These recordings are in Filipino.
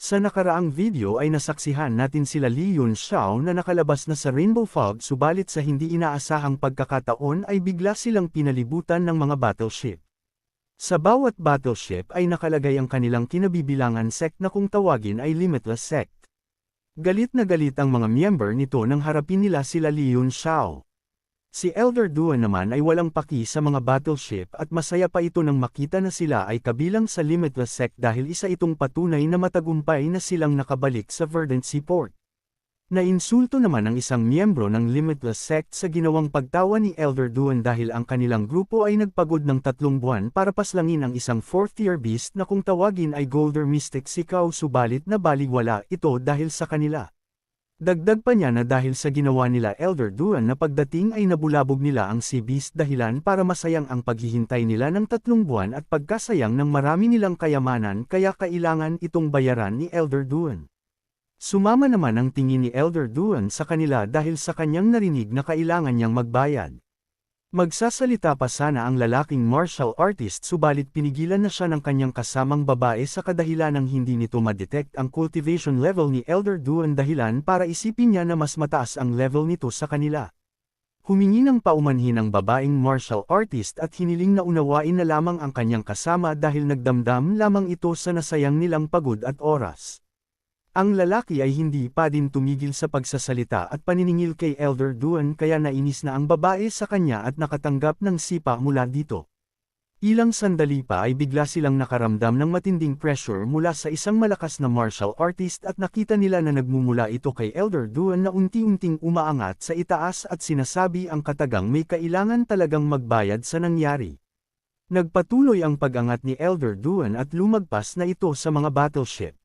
Sa nakaraang video ay nasaksihan natin sila Lee Yun Xiao na nakalabas na sa Rainbow Fog subalit sa hindi inaasahang pagkakataon ay bigla silang pinalibutan ng mga battleship. Sa bawat battleship ay nakalagay ang kanilang kinabibilangan sect na kung tawagin ay Limitless Sect. Galit na galit ang mga miyember nito nang harapin nila sila Lee Yun Xiao. Si Elder Duan naman ay walang paki sa mga battleship at masaya pa ito nang makita na sila ay kabilang sa Limitless Sect dahil isa itong patunay na matagumpay na silang nakabalik sa Verdant Seaport. Nainsulto naman ang isang miyembro ng Limitless Sect sa ginawang pagtawa ni Elder Duan dahil ang kanilang grupo ay nagpagod ng 3 buwan para paslangin ang isang 4th-tier beast na kung tawagin ay Golden Mystic Sikaw subalit na baligwala ito dahil sa kanila. Dagdag pa niya na dahil sa ginawa nila Elder Duan na pagdating ay nabulabog nila ang Sea Beast dahilan para masayang ang paghihintay nila ng 3 buwan at pagkasayang ng marami nilang kayamanan kaya kailangan itong bayaran ni Elder Duan. Sumama naman ang tingin ni Elder Duan sa kanila dahil sa kanyang narinig na kailangan niyang magbayad. Magsasalita pa sana ang lalaking martial artist subalit pinigilan na siya ng kanyang kasamang babae sa kadahilanang hindi nito ma-detect ang cultivation level ni Elder Duan dahilan para isipin niya na mas mataas ang level nito sa kanila. Humingi ng paumanhin ang babaeng martial artist at hiniling na unawain na lamang ang kanyang kasama dahil nagdamdam lamang ito sa nasayang nilang pagod at oras. Ang lalaki ay hindi pa din tumigil sa pagsasalita at paniningil kay Elder Duan kaya nainis na ang babae sa kanya at nakatanggap ng sipa mula dito. Ilang sandali pa ay bigla silang nakaramdam ng matinding pressure mula sa isang malakas na martial artist at nakita nila na nagmumula ito kay Elder Duan na unti-unting umaangat sa itaas at sinasabi ang katagang may kailangan talagang magbayad sa nangyari. Nagpatuloy ang pag-angat ni Elder Duan at lumagpas na ito sa mga battleship.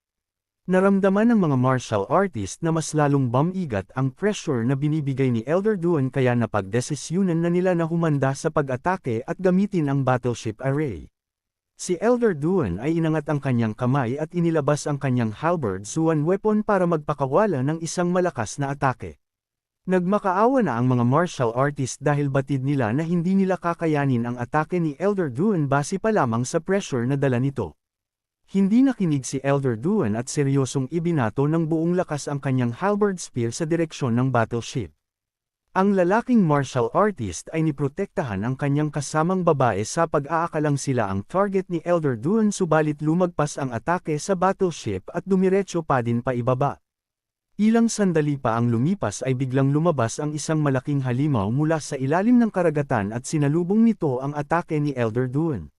Naramdaman ng mga martial artist na mas lalong bumigat ang pressure na binibigay ni Elder Duan kaya napagdesisyunan na nila na humanda sa pag-atake at gamitin ang battleship array. Si Elder Duan ay inangat ang kanyang kamay at inilabas ang kanyang halberd swan weapon para magpakawala ng isang malakas na atake. Nagmakaawa na ang mga martial artist dahil batid nila na hindi nila kakayanin ang atake ni Elder Duan base pa lamang sa pressure na dala nito. Hindi nakinig si Elder Duan at seryosong ibinato ng buong lakas ang kanyang halberd spear sa direksyon ng battleship. Ang lalaking martial artist ay niprotektahan ang kanyang kasamang babae sa pag-aakalang sila ang target ni Elder Duan subalit lumagpas ang atake sa battleship at dumiretso pa din pa ibaba. Ilang sandali pa ang lumipas ay biglang lumabas ang isang malaking halimaw mula sa ilalim ng karagatan at sinalubong nito ang atake ni Elder Duan.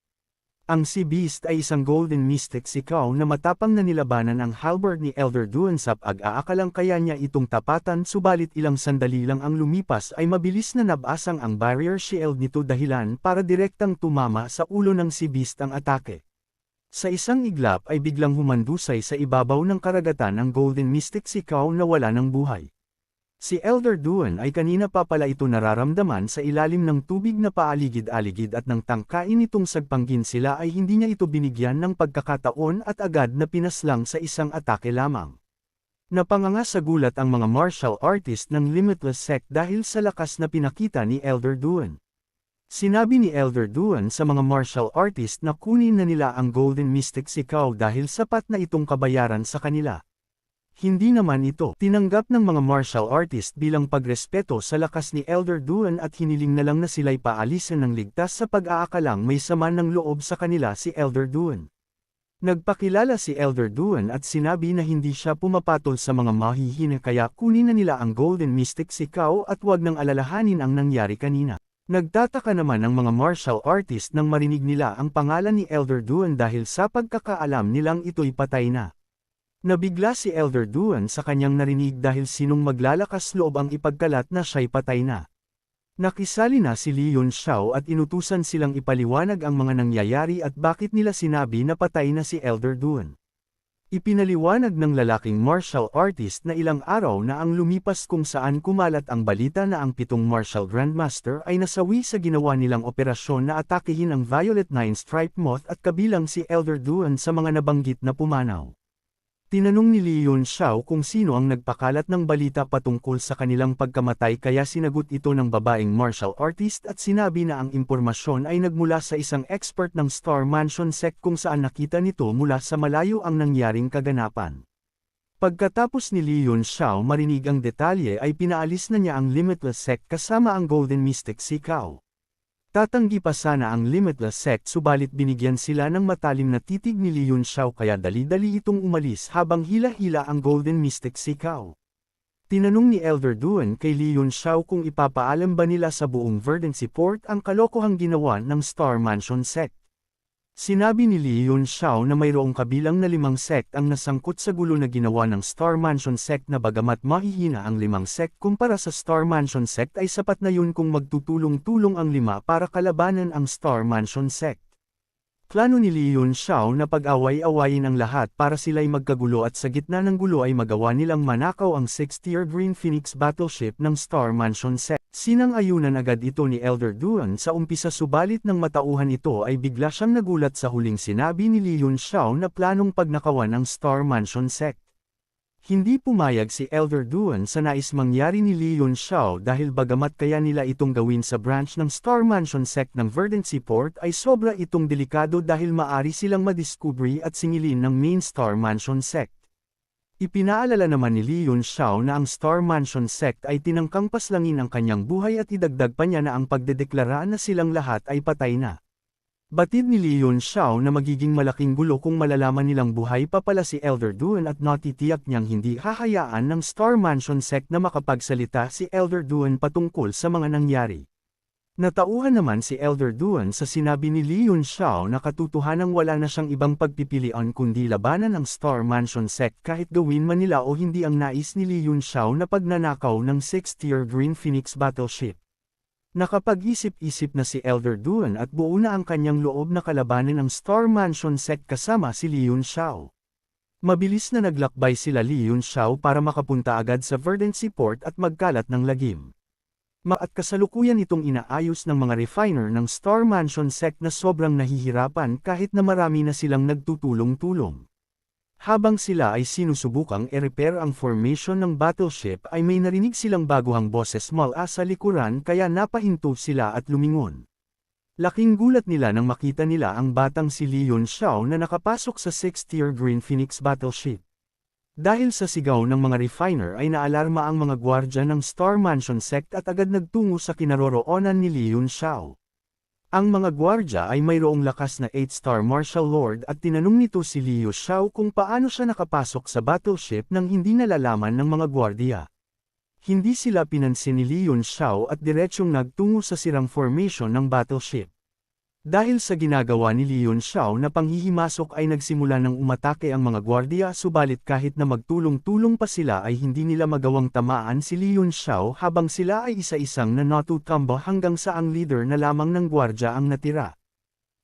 Ang Sea Beast ay isang Golden Mystic Sikaw na matapang na nilabanan ang halberd ni Elder Duan sa pag-aakalang kaya niya itong tapatan subalit ilang sandali lang ang lumipas ay mabilis na nabasang ang barrier shield nito dahilan para direktang tumama sa ulo ng Sea Beast ang atake. Sa isang iglap ay biglang humandusay sa ibabaw ng karagatan ang Golden Mystic Sikaw na wala ng buhay. Si Elder Duan ay kanina pa pala ito nararamdaman sa ilalim ng tubig na paaligid-aligid at nang tangkain itong sagpanggin sila ay hindi niya ito binigyan ng pagkakataon at agad na pinaslang sa isang atake lamang. Napanganga sa gulat ang mga martial artist ng Limitless Sect dahil sa lakas na pinakita ni Elder Duan. Sinabi ni Elder Duan sa mga martial artist na kunin na nila ang Golden Mystic Sikaw dahil sapat na itong kabayaran sa kanila. Hindi naman ito tinanggap ng mga martial artist bilang pagrespeto sa lakas ni Elder Duan at hiniling na lang na sila'y paalisin ng ligtas sa pag-aakalang may sama ng loob sa kanila si Elder Duan. Nagpakilala si Elder Duan at sinabi na hindi siya pumapatol sa mga mahihina kaya kunin na nila ang Golden Mystic Sikaw at huwag nang alalahanin ang nangyari kanina. Nagtataka naman ang mga martial artist nang marinig nila ang pangalan ni Elder Duan dahil sa pagkakaalam nilang ito'y patay na. Nabigla si Elder Duan sa kanyang narinig dahil sinong maglalakas loob ang ipagkalat na siya'y patay na. Nakisali na si Lee Yun Xiao at inutusan silang ipaliwanag ang mga nangyayari at bakit nila sinabi na patay na si Elder Duan. Ipinaliwanag ng lalaking martial artist na ilang araw na ang lumipas kung saan kumalat ang balita na ang 7 martial grandmaster ay nasawi sa ginawa nilang operasyon na atakehin ang Violet Nine Striped Moth at kabilang si Elder Duan sa mga nabanggit na pumanaw. Tinanong ni Lee Yun Xiao kung sino ang nagpakalat ng balita patungkol sa kanilang pagkamatay kaya sinagot ito ng babaeng martial artist at sinabi na ang impormasyon ay nagmula sa isang expert ng Star Mansion Sect kung saan nakita nito mula sa malayo ang nangyaring kaganapan. Pagkatapos ni Li Yunxiao marinig ang detalye ay pinaalis na niya ang Limitless Sect kasama ang Golden Mystic Sikaw. Tatanggi pa sana ang Limitless Sect subalit binigyan sila ng matalim na titig ni Li Yunxiao kaya dali-dali itong umalis habang hila-hila ang Golden Mystic Sikaw. Tinanong ni Elder Duan kay Li Yunxiao kung ipapaalam ba nila sa buong Verdancy Port ang kalokohang ginawa ng Star Mansion Sect. Sinabi ni Li Yunxiao na mayroong kabilang na 5 sect ang nasangkot sa gulo na ginawa ng Star Mansion Sect na bagamat mahihina ang 5 sect kumpara sa Star Mansion Sect ay sapat na yun kung magtutulong-tulong ang 5 para kalabanan ang Star Mansion Sect. Plano ni Li Yunxiao na pag-away-awayin ang lahat para sila'y magkagulo at sa gitna ng gulo ay magawa nilang manakaw ang 6th-tier Green Phoenix battleship ng Star Mansion Sect. Sinang-ayunan agad ito ni Elder Duan sa umpisa subalit nang matauhan ito ay bigla siyang nagulat sa huling sinabi ni Li Yunxiao na planong pagnakawan ang Star Mansion Sect. Hindi pumayag si Elder Duan sa nais mangyari ni Li Yunxiao dahil bagamat kaya nila itong gawin sa branch ng Star Mansion Sect ng Verdancy Port ay sobra itong delikado dahil maari silang madiskubre at singilin ng main Star Mansion Sect. Ipinaalala naman ni Li Yunxiao na ang Star Mansion Sect ay tinangkang paslangin ang kanyang buhay at idagdag pa niya na ang pagdedeklara na silang lahat ay patay na. Batid ni Li Yunxiao na magiging malaking gulo kung malalaman nilang buhay pa pala si Elder Duan at natitiyak niyang hindi hahayaan ng Star Mansion Sect na makapagsalita si Elder Duan patungkol sa mga nangyari. Natauhan naman si Elder Duan sa sinabi ni Li Yunxiao na katotohanang wala na siyang ibang pagpipilian kundi labanan ang Star Mansion Sect kahit gawin man nila o hindi ang nais ni Li Yunxiao na pagnanakaw ng 6th-tier Green Phoenix battleship. Nakapag-isip-isip na si Elder Duan at buo na ang kanyang loob na kalabanin ang Star Mansion Sect kasama si Li Yunxiao. Mabilis na naglakbay sila Li Yunxiao para makapunta agad sa Verdancy Port at magkalat ng lagim. At kasalukuyan itong inaayos ng mga refiner ng Star Mansion Sect na sobrang nahihirapan kahit na marami na silang nagtutulong-tulong. Habang sila ay sinusubukang i-repair ang formation ng battleship ay may narinig silang baguhang boses mula sa likuran kaya napahinto sila at lumingon. Laking gulat nila nang makita nila ang batang si Li Yunxiao na nakapasok sa 6th-tier Green Phoenix battleship. Dahil sa sigaw ng mga refiner ay naalarma ang mga gwardya ng Star Mansion Sect at agad nagtungo sa kinaroroonan ni Li Yunxiao. Ang mga gwardya ay mayroong lakas na 8-star martial lord at tinanong nito si Li Yunxiao kung paano siya nakapasok sa battleship nang hindi nalalaman ng mga gwardya. Hindi sila pinansin ni Li Yunxiao at diretsyong nagtungo sa sirang formation ng battleship. Dahil sa ginagawa ni Li Yunxiao na panghihimasok ay nagsimula ng umatake ang mga gwardya subalit kahit na magtulong-tulong pa sila ay hindi nila magawang tamaan si Li Yunxiao habang sila ay isa-isang natutumba hanggang sa ang leader na lamang ng gwardya ang natira.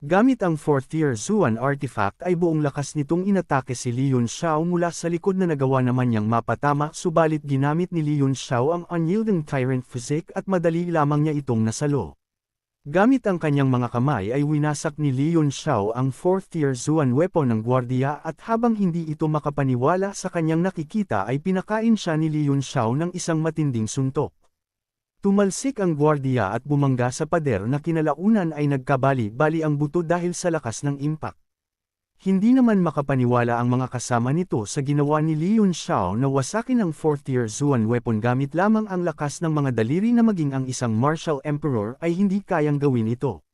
Gamit ang 4th-tier Zuan artifact ay buong lakas nitong inatake si Li Yunxiao mula sa likod na nagawa naman niyang mapatama subalit ginamit ni Li Yunxiao ang unyielding tyrant physique at madali lamang niya itong nasalo. Gamit ang kanyang mga kamay ay winasak ni Li Yunxiao ang 4th-tier Zuan weapon ng gwardya at habang hindi ito makapaniwala sa kanyang nakikita ay pinakain siya ni Li Yunxiao ng isang matinding suntok. Tumalsik ang gwardya at bumangga sa pader na kinalaunan ay nagkabali-bali ang buto dahil sa lakas ng impact. Hindi naman makapaniwala ang mga kasama nito sa ginawa ni Li Yunxiao na wasakin ang 4th-tier Zuan weapon gamit lamang ang lakas ng mga daliri na maging ang isang martial emperor ay hindi kayang gawin ito.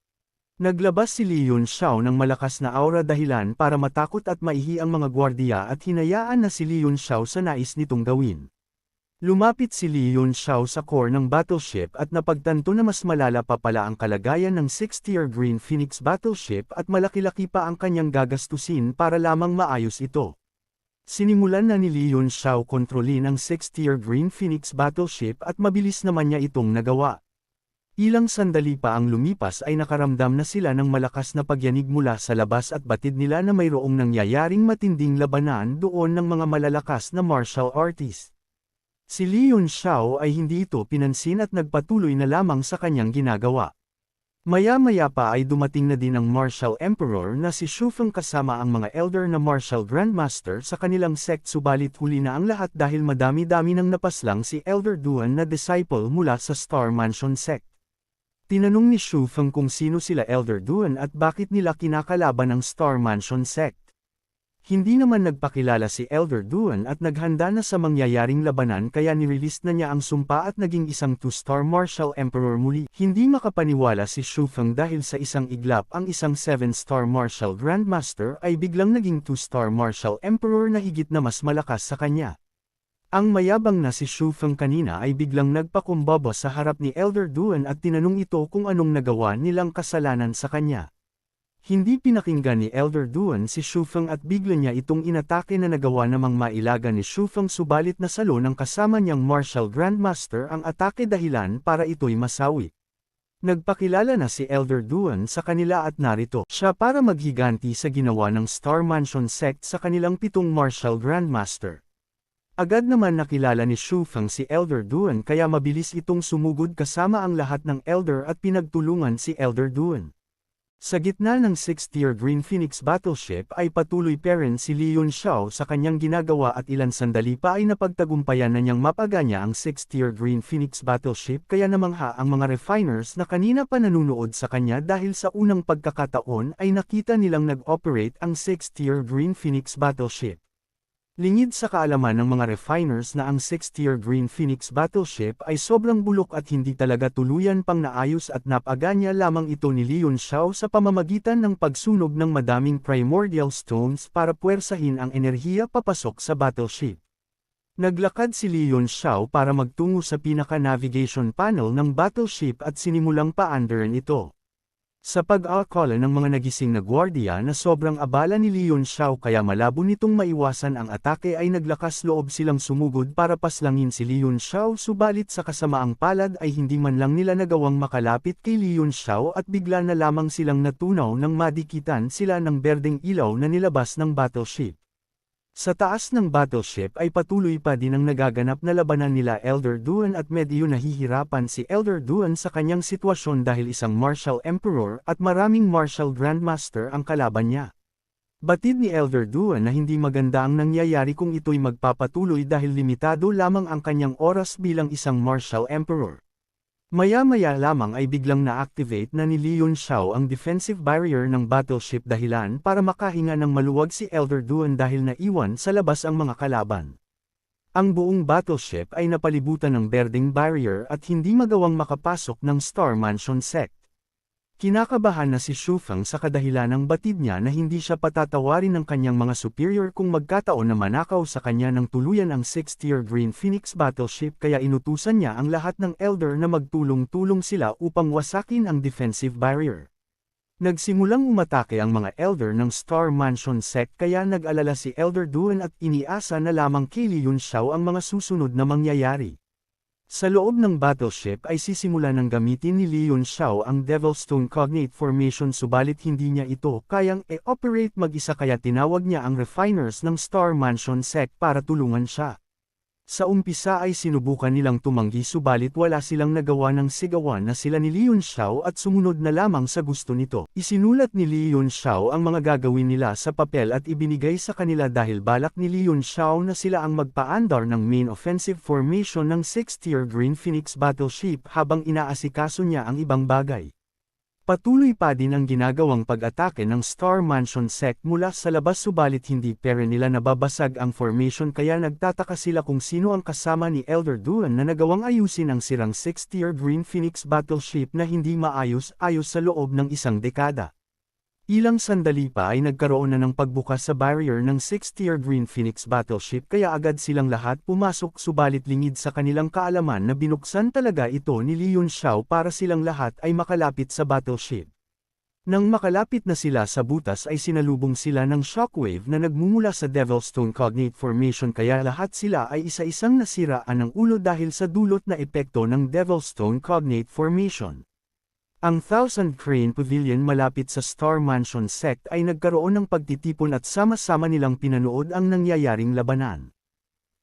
Naglabas si Li Yunxiao ng malakas na aura dahilan para matakot at maihi ang mga gwardya at hinayaan na si Li Yunxiao sa nais nitong gawin. Lumapit si Li Yunxiao sa core ng battleship at napagtanto na mas malala pa pala ang kalagayan ng 6th-tier Green Phoenix battleship at malaki-laki pa ang kanyang gagastusin para lamang maayos ito. Sinimulan na ni Li Yunxiao kontrolin ang 6th-tier Green Phoenix battleship at mabilis naman niya itong nagawa. Ilang sandali pa ang lumipas ay nakaramdam na sila ng malakas na pagyanig mula sa labas at batid nila na mayroong nangyayaring matinding labanan doon ng mga malalakas na martial artist. Si Li Yunxiao ay hindi ito pinansin at nagpatuloy na lamang sa kanyang ginagawa. Maya-maya pa ay dumating na din ang Martial Emperor na si Shu Feng kasama ang mga elder na Martial Grandmaster sa kanilang sect subalit huli na ang lahat dahil madami-dami nang napaslang si Elder Duan na disciple mula sa Star Mansion Sect. Tinanong ni Shu Feng kung sino sila Elder Duan at bakit nila kinakalaban ang Star Mansion Sect. Hindi naman nagpakilala si Elder Duan at naghanda na sa mangyayaring labanan kaya nirelease na niya ang sumpa at naging isang 2-star Martial Emperor muli. Hindi makapaniwala si Shu Feng dahil sa isang iglap ang isang 7-star Martial Grandmaster ay biglang naging 2-star Martial Emperor na higit na mas malakas sa kanya. Ang mayabang na si Shu Feng kanina ay biglang nagpakumbaba sa harap ni Elder Duan at tinanong ito kung anong nagawa nilang kasalanan sa kanya. Hindi pinakinggan ni Elder Duan si Shu Feng at bigla niya itong inatake na nagawa namang mailaga ni Shu Feng subalit nasalo ng kasama niyang Martial Grandmaster ang atake dahilan para ito'y masawi. Nagpakilala na si Elder Duan sa kanila at narito siya para maghiganti sa ginawa ng Star Mansion Sect sa kanilang 7 Martial Grandmaster. Agad naman nakilala ni Shu Feng si Elder Duan kaya mabilis itong sumugod kasama ang lahat ng Elder at pinagtulungan si Elder Duan. Sa gitna ng 6th-tier Green Phoenix battleship ay patuloy pa rin si Li Yunxiao sa kanyang ginagawa at ilan sandali pa ay napagtagumpayan na niyang mapaganya ang 6th-tier Green Phoenix battleship kaya namangha ang mga refiners na kanina pa nanunood sa kanya dahil sa unang pagkakataon ay nakita nilang nag-operate ang 6th-tier Green Phoenix battleship. Lingid sa kaalaman ng mga refiners na ang 6th-tier Green Phoenix battleship ay sobrang bulok at hindi talaga tuluyan pang naayos at napaganya lamang ito ni Li Yunxiao sa pamamagitan ng pagsunog ng madaming primordial stones para puwersahin ang enerhiya papasok sa battleship. Naglakad si Li Yunxiao para magtungo sa pinaka-navigation panel ng battleship at sinimulang paandarin ito. Sa pag-aakala ng mga nagising na gwardiya na sobrang abala ni Li Yunxiao kaya malabo nitong maiwasan ang atake ay naglakas loob silang sumugod para paslangin si Li Yunxiao subalit sa kasamaang palad ay hindi man lang nila nagawang makalapit kay Li Yunxiao at bigla na lamang silang natunaw nang madikitan sila ng berdeng ilaw na nilabas ng battleship. Sa taas ng battleship ay patuloy pa din ang nagaganap na labanan nila Elder Duan at medyo nahihirapan si Elder Duan sa kanyang sitwasyon dahil isang Martial Emperor at maraming Martial Grandmaster ang kalaban niya. Batid ni Elder Duan na hindi maganda ang nangyayari kung ito'y magpapatuloy dahil limitado lamang ang kanyang oras bilang isang Martial Emperor. Maya-maya lamang ay biglang na-activate na ni Li Yunxiao ang defensive barrier ng battleship dahilan para makahinga ng maluwag si Elder Duan dahil naiwan sa labas ang mga kalaban. Ang buong battleship ay napalibutan ng berdeng barrier at hindi magawang makapasok ng Star Mansion Sect. Kinakabahan na si Shu Feng sa kadahilan ng batid niya na hindi siya patatawarin ng kanyang mga superior kung magkataon na manakaw sa kanya ng tuluyan ang 6th-tier Green Phoenix battleship kaya inutusan niya ang lahat ng Elder na magtulong-tulong sila upang wasakin ang defensive barrier. Nagsimulang umatake ang mga Elder ng Star Mansion Sect kaya nag-alala si Elder Duan at iniasa na lamang kay Li Yunxiao ang mga susunod na mangyayari. Sa loob ng battleship ay sisimula ng gamitin ni Li Yunxiao ang Devilstone Cognate Formation subalit hindi niya ito kayang e-operate mag-isa kaya tinawag niya ang refiners ng Star Mansion Sect para tulungan siya. Sa umpisa ay sinubukan nilang tumanggi subalit wala silang nagawa ng sigawan na sila ni Li Yunxiao at sumunod na lamang sa gusto nito. Isinulat ni Li Yunxiao ang mga gagawin nila sa papel at ibinigay sa kanila dahil balak ni Li Yunxiao na sila ang magpaandar ng main offensive formation ng 6th-tier Green Phoenix battleship habang inaasikaso niya ang ibang bagay. Patuloy pa din ang ginagawang pag-atake ng Star Mansion Sect mula sa labas subalit hindi pa rin nila nababasag ang formation kaya nagtataka sila kung sino ang kasama ni Elder Duan na nagawang ayusin ang sirang 6th-tier Green Phoenix battleship na hindi maayos-ayos sa loob ng isang dekada. Ilang sandali pa ay nagkaroon na ng pagbukas sa barrier ng 6th-tier Green Phoenix battleship kaya agad silang lahat pumasok subalit lingid sa kanilang kaalaman na binuksan talaga ito ni Li Yunxiao para silang lahat ay makalapit sa battleship. Nang makalapit na sila sa butas ay sinalubong sila ng shockwave na nagmumula sa Devilstone Cognate Formation kaya lahat sila ay isa-isang nasiraan ng ulo dahil sa dulot na epekto ng Devilstone Cognate Formation. Ang Thousand Crane Pavilion malapit sa Star Mansion Sect ay nagkaroon ng pagtitipon at sama-sama nilang pinanood ang nangyayaring labanan.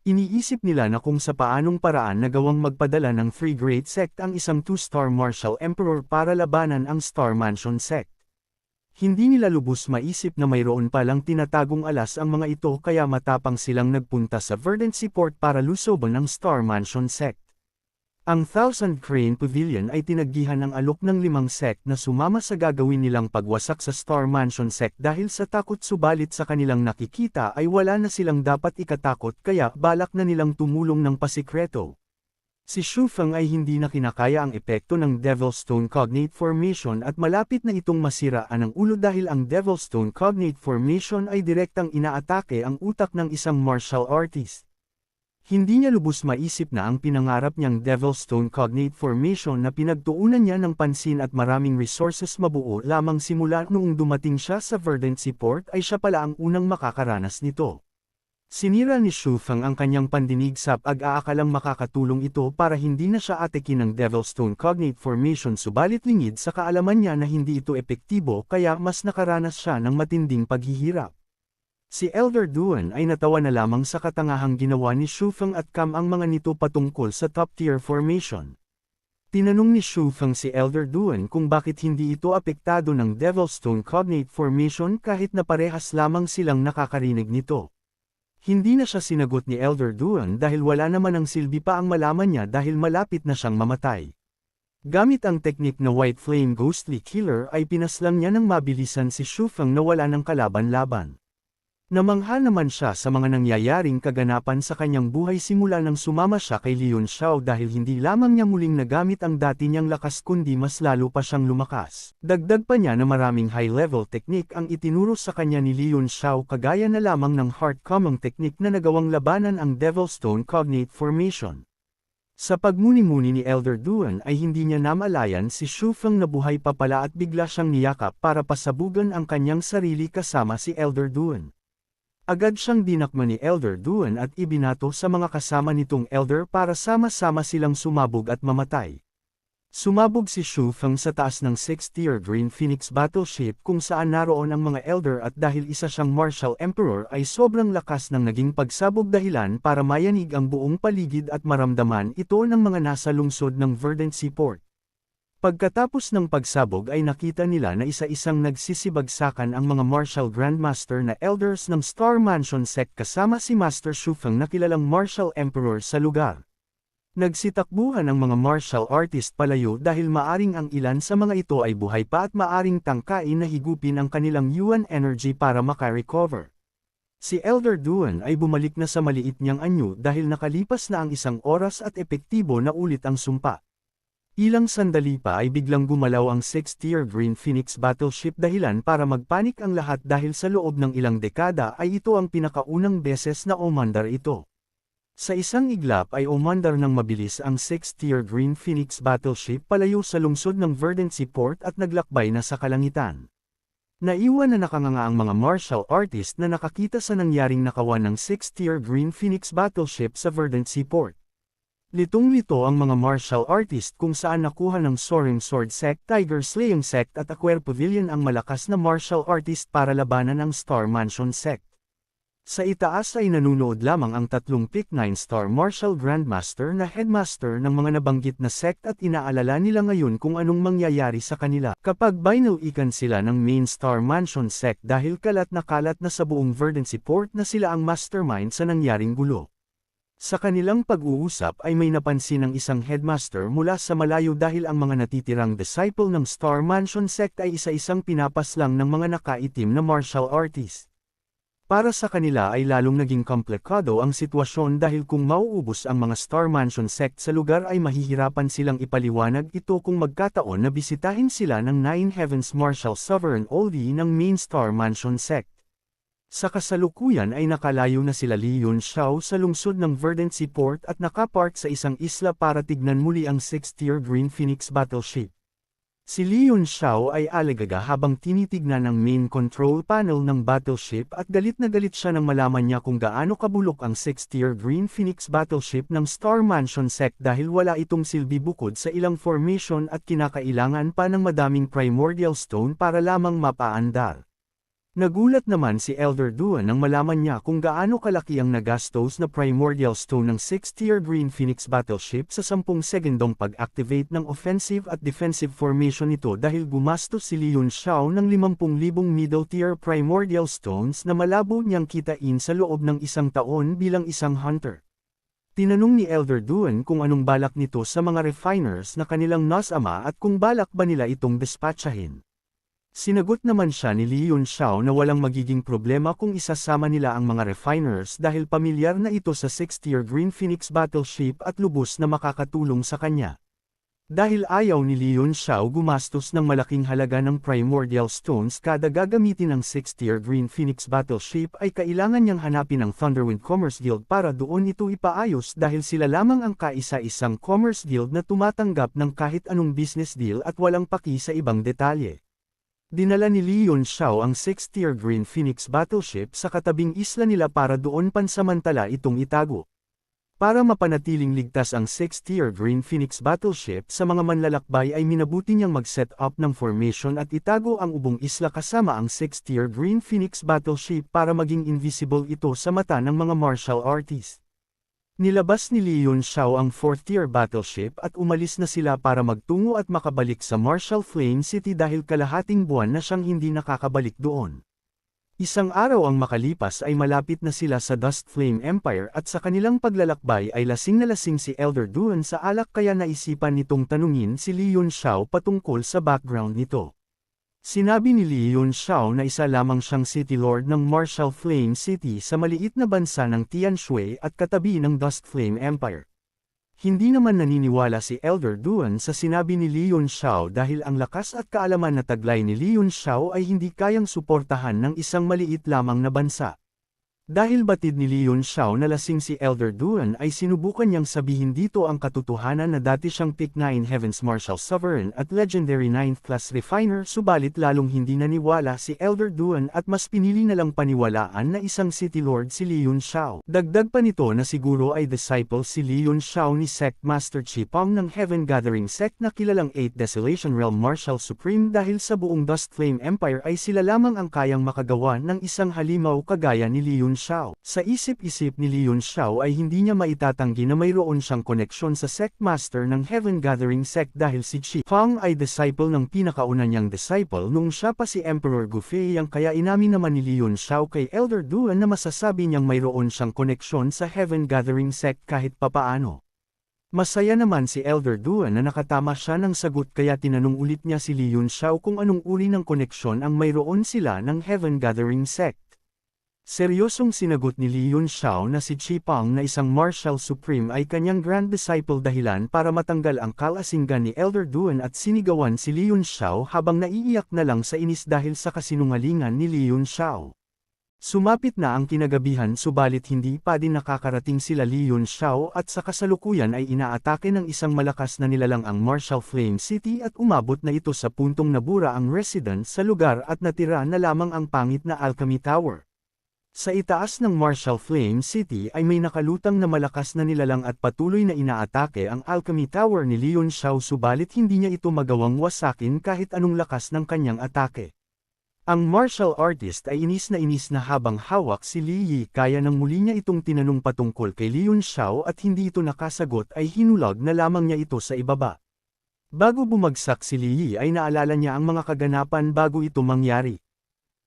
Iniisip nila na kung sa paanong paraan nagawang magpadala ng Three Great Sect ang isang 2-star Martial Emperor para labanan ang Star Mansion Sect. Hindi nila lubos maisip na mayroon palang tinatagong alas ang mga ito kaya matapang silang nagpunta sa Verdancy Port para lusoban ang Star Mansion Sect. Ang Thousand Crane Pavilion ay tinaggihan ng alok ng 5 sect na sumama sa gagawin nilang pagwasak sa Star Mansion sect dahil sa takot, subalit sa kanilang nakikita ay wala na silang dapat ikatakot kaya balak na nilang tumulong ng pasikreto. Si Shu Feng ay hindi na kinakaya ang epekto ng Devil's Stone Cognate Formation at malapit na itong masiraan ang ulo dahil ang Devil's Stone Cognate Formation ay direktang inaatake ang utak ng isang martial artist. Hindi niya lubos maisip na ang pinangarap niyang Devil's Stone Cognate Formation na pinagtuunan niya ng pansin at maraming resources mabuo lamang simula noong dumating siya sa Verdant Seaport ay siya pala ang unang makakaranas nito. Sinira ni Shu Feng ang kanyang pandinig sa pag-aakalang makakatulong ito para hindi na siya atekin ng Devil's Stone Cognate Formation, subalit lingid sa kaalaman niya na hindi ito epektibo kaya mas nakaranas siya ng matinding paghihirap. Si Elder Duan ay natawa na lamang sa katangahang ginawa ni Shu Feng at kam ang mga nito patungkol sa top-tier formation. Tinanong ni Shu Feng si Elder Duan kung bakit hindi ito apektado ng Devil's Stone Cognate Formation kahit na parehas lamang silang nakakarinig nito. Hindi na siya sinagot ni Elder Duan dahil wala naman ang silbi pa ang malaman niya dahil malapit na siyang mamatay. Gamit ang teknik na White Flame Ghostly Killer ay pinaslang niya ng mabilisan si Shu Feng na wala ng kalaban-laban. Namangha naman siya sa mga nangyayaring kaganapan sa kanyang buhay simula nang sumama siya kay Leon Xiao dahil hindi lamang niya muling nagamit ang dati niyang lakas kundi mas lalo pa siyang lumakas. Dagdag pa niya na maraming high-level technique ang itinuro sa kanya ni Leon Xiao kagaya na lamang ng Heart Common technique na nagawang labanan ang Devil's Stone Cognate Formation. Sa pagmuni-muni ni Elder Duan ay hindi niya namalayan si Shu Feng na buhay pa pala at bigla siyang niyakap para pasabugan ang kanyang sarili kasama si Elder Duan. Agad siyang dinakma ni Elder Duan at ibinato sa mga kasama nitong Elder para sama-sama silang sumabog at mamatay. Sumabog si Shu Feng sa taas ng 6th-tier Green Phoenix battleship kung saan naroon ang mga Elder at dahil isa siyang Martial Emperor ay sobrang lakas ng naging pagsabog dahilan para mayanig ang buong paligid at maramdaman ito ng mga nasa lungsod ng Verdant Seaport. Pagkatapos ng pagsabog ay nakita nila na isa-isang nagsisibagsakan ang mga Martial Grandmaster na Elders ng Star Mansion sect kasama si Master Shu Feng na kilalang Martial Emperor sa lugar. Nagsitakbuhan ang mga martial artist palayo dahil maaring ang ilan sa mga ito ay buhay pa at maaring tangkain na higupin ang kanilang Yuan energy para makarecover. Si Elder Duan ay bumalik na sa maliit niyang anyo dahil nakalipas na ang 1 oras at epektibo na ulit ang sumpa. Ilang sandali pa ay biglang gumalaw ang 6th-tier Green Phoenix battleship dahilan para magpanik ang lahat dahil sa loob ng ilang dekada ay ito ang pinakaunang beses na umandar ito. Sa isang iglap ay umandar ng mabilis ang 6th-tier Green Phoenix battleship palayo sa lungsod ng Verdant Seaport at naglakbay na sa kalangitan. Naiwan na nakanganga ang mga martial artist na nakakita sa nangyaring nakawan ng 6th-tier Green Phoenix battleship sa Verdant Seaport. Litong-lito ang mga martial artist kung saan nakuha ng Soaring Sword Sect, Tiger Slaying Sect at Aquare Pavilion ang malakas na martial artist para labanan ang Star Mansion Sect. Sa itaas ay nanunood lamang ang 3 Pick 9-star Martial Grandmaster na headmaster ng mga nabanggit na sect at inaalala nila ngayon kung anong mangyayari sa kanila kapag binalikan sila ng main Star Mansion Sect dahil kalat na sa buong Verdant Seaport na sila ang mastermind sa nangyaring gulo. Sa kanilang pag-uusap ay may napansin ng isang headmaster mula sa malayo dahil ang mga natitirang disciple ng Star Mansion Sect ay isa-isang pinapaslang ng mga nakaitim na martial artist. Para sa kanila ay lalong naging komplikado ang sitwasyon dahil kung mauubos ang mga Star Mansion Sect sa lugar ay mahihirapan silang ipaliwanag ito kung magkataon na bisitahin sila ng Nine Heavens Martial Sovereign Oldie ng main Star Mansion Sect. Sa kasalukuyan ay nakalayo na sila Leon Xiao sa lungsod ng Verdant Seaport at nakapark sa isang isla para tignan muli ang 6th-tier Green Phoenix battleship. Si Leon Xiao ay alagaga habang tinitignan ang main control panel ng battleship at galit na galit siya nang malaman niya kung gaano kabulok ang 6th-tier Green Phoenix battleship ng Star Mansion Sect dahil wala itong silbi bukod sa ilang formation at kinakailangan pa ng madaming primordial stone para lamang mapaandar. Nagulat naman si Elder Duan nang malaman niya kung gaano kalaki ang nagastos na primordial stone ng 6th-tier Green Phoenix battleship sa 10 segundong pag-activate ng offensive at defensive formation nito dahil gumastos si Leon Xiao ng 50,000 middle-tier primordial stones na malabo niyang kitain sa loob ng 1 taon bilang isang hunter. Tinanong ni Elder Duan kung anong balak nito sa mga refiners na kanilang nasama at kung balak ba nila itong dispatchahin. Sinagot naman siya ni Lee Yun Xiao na walang magiging problema kung isasama nila ang mga refiners dahil pamilyar na ito sa 6th-tier Green Phoenix battleship at lubos na makakatulong sa kanya. Dahil ayaw ni Lee Yun Xiao gumastos ng malaking halaga ng primordial stones kada gagamitin ng 6th-tier Green Phoenix battleship ay kailangan niyang hanapin ang Thunderwind Commerce Guild para doon ito ipaayos dahil sila lamang ang kaisa-isang commerce guild na tumatanggap ng kahit anong business deal at walang paki sa ibang detalye. Dinala ni Lee Yun Xiao ang 6th-tier Green Phoenix battleship sa katabing isla nila para doon pansamantala itong itago. Para mapanatiling ligtas ang 6th-tier Green Phoenix battleship sa mga manlalakbay ay minabuti niyang mag-set up ng formation at itago ang ubong isla kasama ang 6th-tier Green Phoenix battleship para maging invisible ito sa mata ng mga martial artists. Nilabas ni Lee Yun Xiao ang 4th-tier battleship at umalis na sila para magtungo at makabalik sa Martial Flame City dahil kalahating buwan na siyang hindi nakakabalik doon. Isang araw ang makalipas ay malapit na sila sa Dust Flame Empire at sa kanilang paglalakbay ay lasing na lasing si Elder Duan sa alak kaya naisipan nitong tanungin si Lee Yun Xiao patungkol sa background nito. Sinabi ni Lee Yun Xiao na isa lamang siyang City Lord ng Martial Flame City sa maliit na bansa ng Tianshui at katabi ng Dust Flame Empire. Hindi naman naniniwala si Elder Duan sa sinabi ni Lee Yun Xiao dahil ang lakas at kaalaman na taglay ni Lee Yun Xiao ay hindi kayang suportahan ng isang maliit lamang na bansa. Dahil batid ni Lee Yun Xiao na lasing si Elder Duan ay sinubukan niyang sabihin dito ang katotohanan na dati siyang Pick 9 Heavens Martial Sovereign at Legendary 9th Class Refiner subalit lalong hindi naniwala si Elder Duan at mas pinili na lang paniwalaan na isang City Lord si Lee Yun Xiao. Dagdag pa nito na siguro ay disciple si Lee Yun Xiao ni Sect Master Chi Pong ng Heaven Gathering Sect na kilalang 8 Desolation Realm Martial Supreme dahil sa buong Dust Flame Empire ay sila lamang ang kayang makagawa ng isang halimaw kagaya ni Lee Yun Xiao. Sa isip-isip ni Lee Yun Xiao ay hindi niya maitatanggi na mayroon siyang koneksyon sa Sect Master ng Heaven Gathering Sect dahil si Chi Pong ay disciple ng pinakauna niyang disciple nung siya pa si Emperor Gufei yang kaya inamin naman ni Lee Yun Xiao kay Elder Duan na masasabi niyang mayroon siyang koneksyon sa Heaven Gathering Sect kahit papaano. Masaya naman si Elder Duan na nakatama siya ng sagot kaya tinanong ulit niya si Lee Yun Xiao kung anong uri ng koneksyon ang mayroon sila ng Heaven Gathering Sect. Seryosong sinagot ni Lee Yun Xiao na si Chi Pong na isang Martial Supreme ay kanyang Grand Disciple dahilan para matanggal ang kalasinggan ni Elder Duan at sinigawan si Lee Yun Xiao habang naiiyak na lang sa inis dahil sa kasinungalingan ni Lee Yun Xiao. Sumapit na ang kinagabihan subalit hindi pa din nakakarating sila Lee Yun Xiao at sa kasalukuyan ay inaatake ng isang malakas na nilalang ang Martial Flame City at umabot na ito sa puntong nabura ang residents sa lugar at natira na lamang ang pangit na Alchemy Tower. Sa itaas ng Martial Flame City ay may nakalutang na malakas na nilalang at patuloy na inaatake ang Alchemy Tower ni Lee Yun Xiao subalit hindi niya ito magawang wasakin kahit anong lakas ng kanyang atake. Ang martial artist ay inis na habang hawak si Li Yi kaya nang muli niya itong tinanong patungkol kay Lee Yun Xiao at hindi ito nakasagot ay hinulag na lamang niya ito sa ibaba. Bago bumagsak si Li Yi ay naalala niya ang mga kaganapan bago ito mangyari.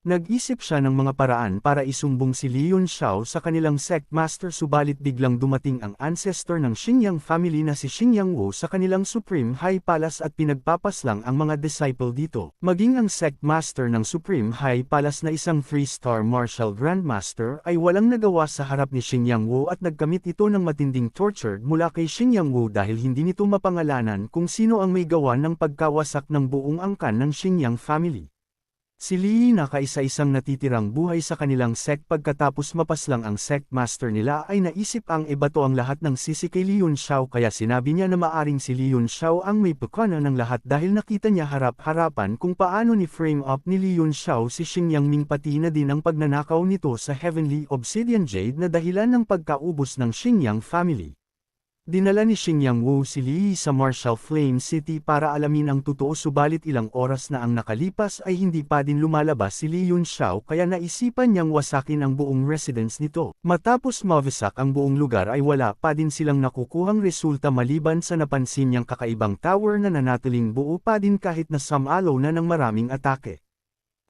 Nag-isip siya ng mga paraan para isumbong si Lee Yun Xiao sa kanilang sect master subalit biglang dumating ang ancestor ng Xingyang family na si Xingyang Wu sa kanilang Supreme High Palace at pinagpapaslang ang mga disciple dito. Maging ang sect master ng Supreme High Palace na isang 3-star martial grandmaster ay walang nagawa sa harap ni Xingyang Wu at nagkamit ito ng matinding torture mula kay Xingyang Wu dahil hindi nito mapangalanan kung sino ang may gawa ng pagkawasak ng buong angkan ng Xingyang family. Si Li Yi na kaisa-isang natitirang buhay sa kanilang sect pagkatapos mapaslang ang sect master nila ay naisip ang ibato ang lahat ng sisi kay Lee Yun Xiao kaya sinabi niya na maaring si Lee Yun Xiao ang may pagkana ng lahat dahil nakita niya harap-harapan kung paano ni frame up ni Lee Yun Xiao si Xingyang Ming pati na din ang pagnanakaw nito sa Heavenly Obsidian Jade na dahilan ng pagkaubos ng Xingyang family. Dinala ni Xingyang Wu si Li Yi sa Martial Flame City para alamin ang totoo subalit ilang oras na ang nakalipas ay hindi pa din lumalabas si Lee Yun Xiao kaya naisipan niyang wasakin ang buong residence nito. Matapos mawasak ang buong lugar ay wala pa din silang nakukuhang resulta maliban sa napansin niyang kakaibang tower na nanatiling buo pa din kahit na sumalaw na ng maraming atake.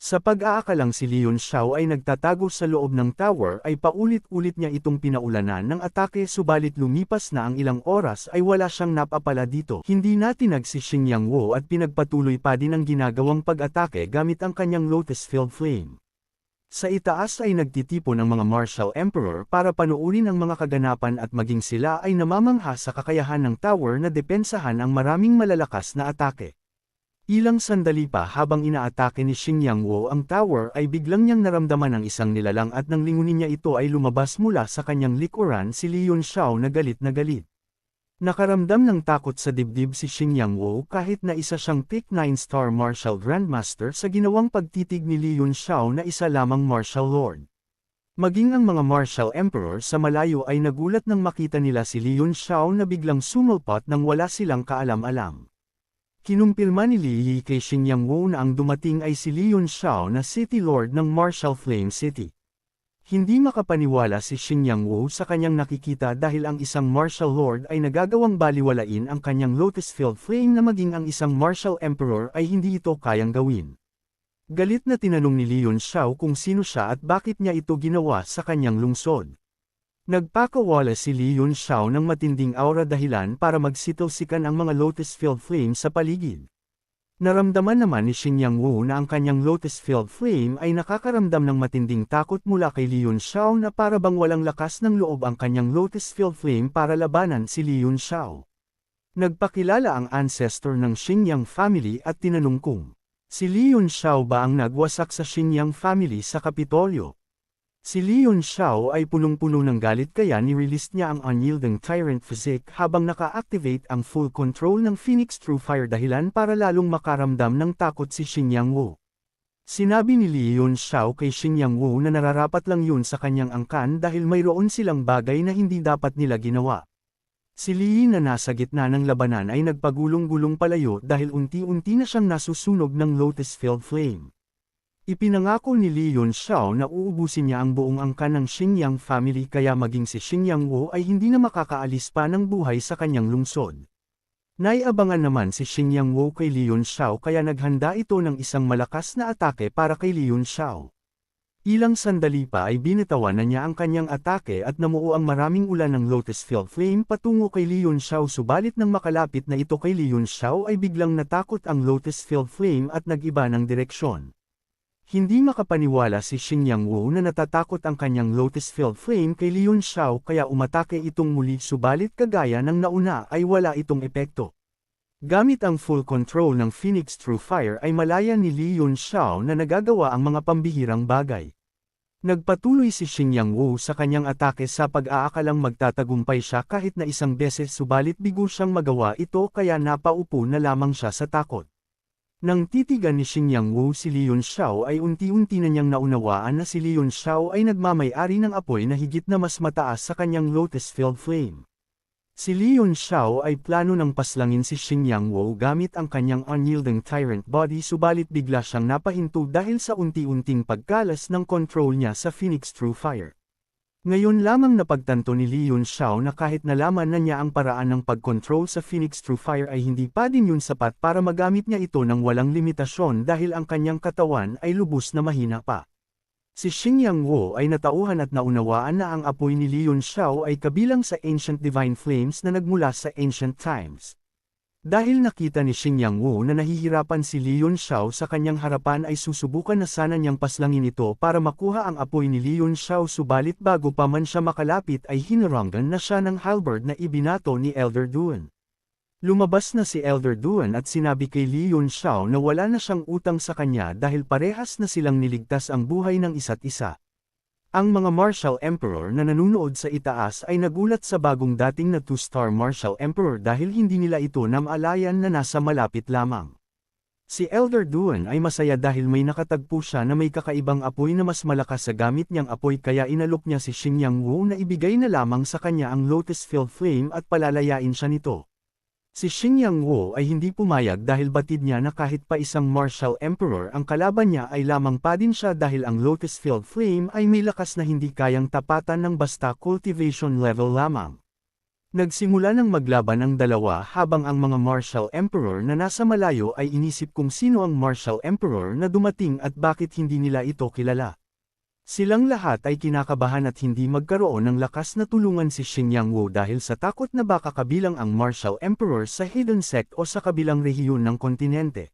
Sa pag-aakalang si Leon Xiao ay nagtatago sa loob ng tower ay paulit-ulit niya itong pinaulanan ng atake subalit lumipas na ang ilang oras ay wala siyang napapala dito. Hindi natinag si Xing Yang Wu at pinagpatuloy pa din ang ginagawang pag-atake gamit ang kanyang Lotus-filled flame. Sa itaas ay nagtitipon ang mga Martial Emperor para panuurin ang mga kaganapan at maging sila ay namamangha sa kakayahan ng tower na depensahan ang maraming malalakas na atake. Ilang sandali pa habang inaatake ni Xing Yang Wu ang tower ay biglang niyang naramdaman ang isang nilalang at nang lingunin niya ito ay lumabas mula sa kanyang likuran si Leon Xiao na galit na galit. Nakaramdam ng takot sa dibdib si Xing Yang Wu kahit na isa siyang Pick 9-star Martial Grandmaster sa ginawang pagtitig ni Leon Xiao na isa lamang Martial Lord. Maging ang mga Martial Emperor sa malayo ay nagulat nang makita nila si Leon Xiao na biglang sumulpot nang wala silang kaalam-alam. Kinumpirma ni Li Yi kay Xing Yang Wu na ang dumating ay si Leon Xiao na City Lord ng Martial Flame City. Hindi makapaniwala si Xing Yang Wu sa kanyang nakikita dahil ang isang Martial Lord ay nagagawang baliwalain ang kanyang Lotus-filled flame na maging ang isang Martial Emperor ay hindi ito kayang gawin. Galit na tinanong ni Leon Xiao kung sino siya at bakit niya ito ginawa sa kanyang lungsod. Nagpakawala si Leon Xiao ng matinding aura dahilan para magsitaw-sikan ang mga Lotus-filled flame sa paligid. Naramdaman naman ni Xing Yang Wu na ang kanyang Lotus-filled flame ay nakakaramdam ng matinding takot mula kay Leon Xiao na para bang walang lakas ng loob ang kanyang Lotus-filled flame para labanan si Leon Xiao. Nagpakilala ang ancestor ng Xingyang family at tinanong kung si Leon Xiao ba ang nagwasak sa Xingyang family sa Kapitolyo. Si Leon Xiao ay punong-puno ng galit kaya ni-release niya ang Unyielding Tyrant Physique habang naka-activate ang full control ng Phoenix True Fire dahilan para lalong makaramdam ng takot si Xing Yang Wu. Sinabi ni Leon Xiao kay Xing Yang Wu na nararapat lang yun sa kanyang angkan dahil mayroon silang bagay na hindi dapat nila ginawa. Si Li na nasa gitna ng labanan ay nagpagulong-gulong palayo dahil unti-unti na siyang nasusunog ng Lotus-filled flame. Ipinangako ni Leon Xiao na uubusin niya ang buong angkan ng Xingyang family kaya maging si Xing Yang Wu ay hindi na makakaalis pa ng buhay sa kanyang lungsod. Naiabangan naman si Xing Yang Wu kay Leon Xiao kaya naghanda ito ng isang malakas na atake para kay Leon Xiao. Ilang sandali pa ay binitawan na niya ang kanyang atake at namuo ang maraming ulan ng Lotus-filled flame patungo kay Leon Xiao subalit nang makalapit na ito kay Leon Xiao ay biglang natakot ang Lotus-filled flame at nag-iba ng direksyon. Hindi makapaniwala si Xing Yang Wu na natatakot ang kanyang Lotus-filled flame kay Leon Xiao kaya umatake itong muli subalit kagaya ng nauna ay wala itong epekto. Gamit ang full control ng Phoenix True Fire ay malaya ni Leon Xiao na nagagawa ang mga pambihirang bagay. Nagpatuloy si Xing Yang Wu sa kanyang atake sa pag-aakalang magtatagumpay siya kahit na isang beses subalit bigo siyang magawa ito kaya napaupo na lamang siya sa takot. Nang titigan ni Xing Yang Wu si Leon Xiao ay unti-unti na niyang naunawaan na si Leon Xiao ay nagmamay-ari ng apoy na higit na mas mataas sa kanyang Lotus-filled flame. Si Leon Xiao ay plano ng paslangin si Xing Yang Wu gamit ang kanyang Unyielding Tyrant Body subalit bigla siyang napahinto dahil sa unti-unting pagkalas ng control niya sa Phoenix True Fire. Ngayon lamang napagtanto ni Leon Xiao na kahit nalaman na niya ang paraan ng pag-control sa Phoenix True Fire ay hindi pa din yun sapat para magamit niya ito ng walang limitasyon dahil ang kanyang katawan ay lubos na mahina pa. Si Xing Yang Wu ay natauhan at naunawaan na ang apoy ni Leon Xiao ay kabilang sa Ancient Divine Flames na nagmula sa Ancient Times. Dahil nakita ni Xing Yang Wu na nahihirapan si Leon Xiao sa kanyang harapan ay susubukan na sana niyang paslangin ito para makuha ang apoy ni Leon Xiao subalit bago pa man siya makalapit ay hinarangan na siya ng halberd na ibinato ni Elder Duan. Lumabas na si Elder Duan at sinabi kay Leon Xiao na wala na siyang utang sa kanya dahil parehas na silang niligtas ang buhay ng isa't isa. Ang mga Martial Emperor na nanunood sa itaas ay nagulat sa bagong dating na 2-star Martial Emperor dahil hindi nila ito namalayan na nasa malapit lamang. Si Elder Duan ay masaya dahil may nakatagpo siya na may kakaibang apoy na mas malakas sa gamit niyang apoy kaya inalok niya si Xing Yang Wu na ibigay na lamang sa kanya ang Lotus-filled flame at palalayain siya nito. Si Xing Yang Wu ay hindi pumayag dahil batid niya na kahit pa isang Martial Emperor ang kalaban niya ay lamang pa din siya dahil ang Lotus-filled flame ay may lakas na hindi kayang tapatan ng basta cultivation level lamang. Nagsimula ng maglaban ang dalawa habang ang mga Martial Emperor na nasa malayo ay inisip kung sino ang Martial Emperor na dumating at bakit hindi nila ito kilala. Silang lahat ay kinakabahan at hindi magkaroon ng lakas na tulungan si Xingyang Wu dahil sa takot na baka kabilang ang Martial Emperor sa Hidden Sect o sa kabilang rehiyon ng kontinente.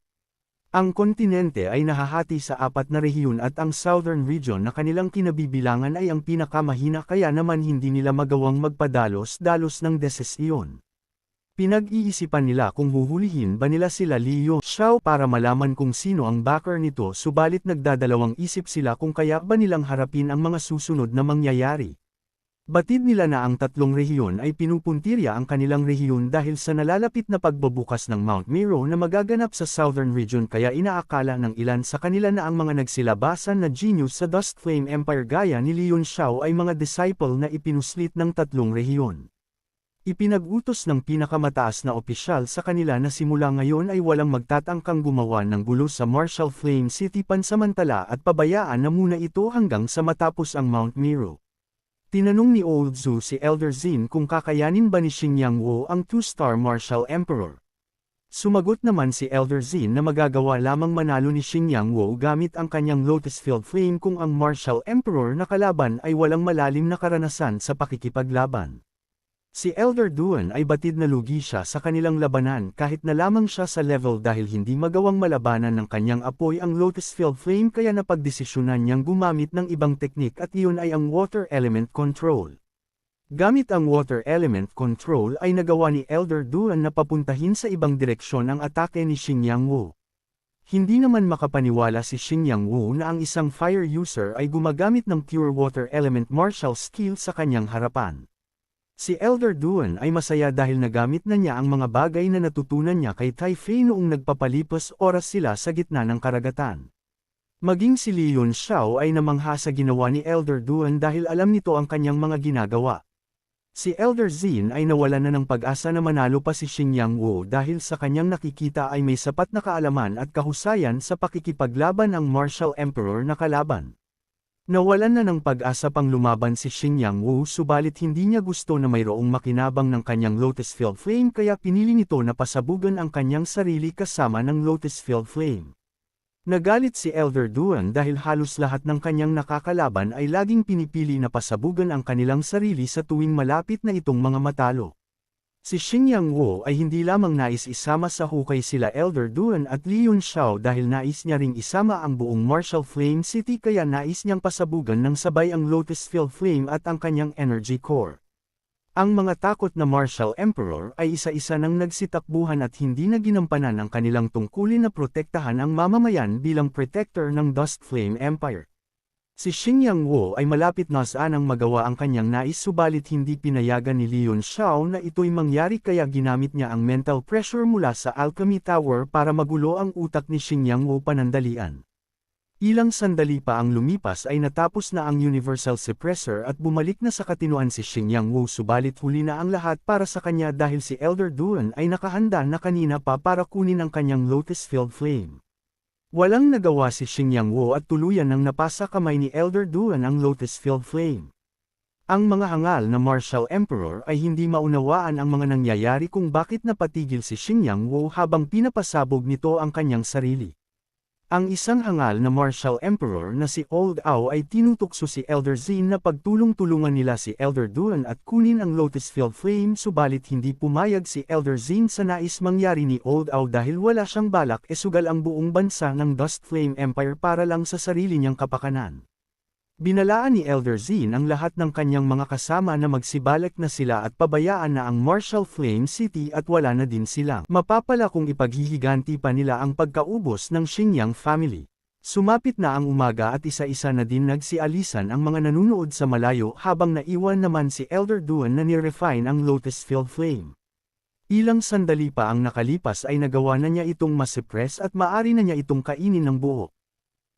Ang kontinente ay nahahati sa 4 na rehiyon at ang Southern Region na kanilang kinabibilangan ay ang pinakamahina kaya naman hindi nila magawang magpadalos-dalos ng desisyon. Pinag-iisipan nila kung huhulihin ba nila sila Li Yuanshao para malaman kung sino ang backer nito subalit nagdadalawang isip sila kung kaya ba nilang harapin ang mga susunod na mangyayari. Batid nila na ang 3 rehiyon ay pinupuntirya ang kanilang rehiyon dahil sa nalalapit na pagbabukas ng Mount Miro na magaganap sa Southern Region kaya inaakala ng ilan sa kanila na ang mga nagsilabasan na genius sa Dust Flame Empire gaya ni Li Yuanshao ay mga disciple na ipinuslit ng 3 rehiyon. Ipinag-utos ng pinakamataas na opisyal sa kanila na simula ngayon ay walang magtatangkang gumawa ng gulo sa Martial Flame City pansamantala at pabayaan na muna ito hanggang sa matapos ang Mount Miro. Tinanong ni Old Zhu si Elder Zin kung kakayanin ba ni Xingyang Wu ang 2-star Martial Emperor. Sumagot naman si Elder Zin na magagawa lamang manalo ni Xingyang Wu gamit ang kanyang Lotus-filled flame kung ang Martial Emperor na kalaban ay walang malalim na karanasan sa pakikipaglaban. Si Elder Duan ay batid na lugi siya sa kanilang labanan kahit na lamang siya sa level dahil hindi magawang malabanan ng kanyang apoy ang Lotus-filled flame kaya napagdesisyonan niyang gumamit ng ibang teknik at iyon ay ang Water Element Control. Gamit ang Water Element Control ay nagawa ni Elder Duan na papuntahin sa ibang direksyon ang atake ni Xingyang Wu. Hindi naman makapaniwala si Xingyang Wu na ang isang fire user ay gumagamit ng Pure Water Element martial skill sa kanyang harapan. Si Elder Duan ay masaya dahil nagamit na niya ang mga bagay na natutunan niya kay Tai Fei noong nagpapalipas oras sila sa gitna ng karagatan. Maging si Li Yuanshao ay namangha sa ginawa ni Elder Duan dahil alam nito ang kanyang mga ginagawa. Si Elder Zin ay nawalan na ng pag-asa na manalo pa si Xingyang Wu dahil sa kanyang nakikita ay may sapat na kaalaman at kahusayan sa pakikipaglaban ang Martial Emperor na kalaban. Nawalan na ng pag-asa pang lumaban si Xingyang Wu subalit hindi niya gusto na mayroong makinabang ng kanyang Lotus-filled flame kaya pinili nito na pasabugan ang kanyang sarili kasama ng Lotus-filled flame. Nagalit si Elder Duan dahil halos lahat ng kanyang nakakalaban ay laging pinipili na pasabugan ang kanilang sarili sa tuwing malapit na itong mga matalo. Si Xingyang Wu ay hindi lamang nais isama sa hukay sila Elder Duan at Li Yuanshao dahil nais niya ring isama ang buong Martial Flame City kaya nais niyang pasabugan ng sabay ang Lotus-filled flame at ang kanyang energy core. Ang mga takot na Martial Emperor ay isa-isa nang nagsitakbuhan at hindi na ginampanan ang kanilang tungkulin na protektahan ang mamamayan bilang protector ng Dust Flame Empire. Si Xingyang Wu ay malapit na saanang magawa ang kanyang nais subalit hindi pinayagan ni Li Yuanshao na ito'y mangyari kaya ginamit niya ang mental pressure mula sa Alchemy Tower para magulo ang utak ni Xingyang Wu panandalian. Ilang sandali pa ang lumipas ay natapos na ang Universal Suppressor at bumalik na sa katinuan si Xingyang Wu subalit huli na ang lahat para sa kanya dahil si Elder Duan ay nakahanda na kanina pa para kunin ang kanyang Lotus-filled flame. Walang nagawa si Xingyang Wu at tuluyan nang napasa kamay ni Elder Duan ang Lotus-filled flame. Ang mga hangal na Martial Emperor ay hindi maunawaan ang mga nangyayari kung bakit napatigil si Xingyang Wu habang pinapasabog nito ang kanyang sarili. Ang isang hangal na Martial Emperor na si Old Ao ay tinutukso si Elder Zin na pagtulong-tulungan nila si Elder Duan at kunin ang Lotus-filled flame subalit hindi pumayag si Elder Zin sa nais mangyari ni Old Ao dahil wala siyang balak sugal ang buong bansa ng Dust Flame Empire para lang sa sarili niyang kapakanan. Binalaan ni Elder Zin ang lahat ng kanyang mga kasama na magsibalik na sila at pabayaan na ang Martial Flame City at wala na din silang mapapala kung ipaghihiganti pa nila ang pagkaubos ng Xingyang family. Sumapit na ang umaga at isa-isa na din nagsialisan ang mga nanunood sa malayo habang naiwan naman si Elder Duan na ni-refine ang Lotus-filled flame. Ilang sandali pa ang nakalipas ay nagawa na niya itong masuppress at maari na niya itong kainin ng buo.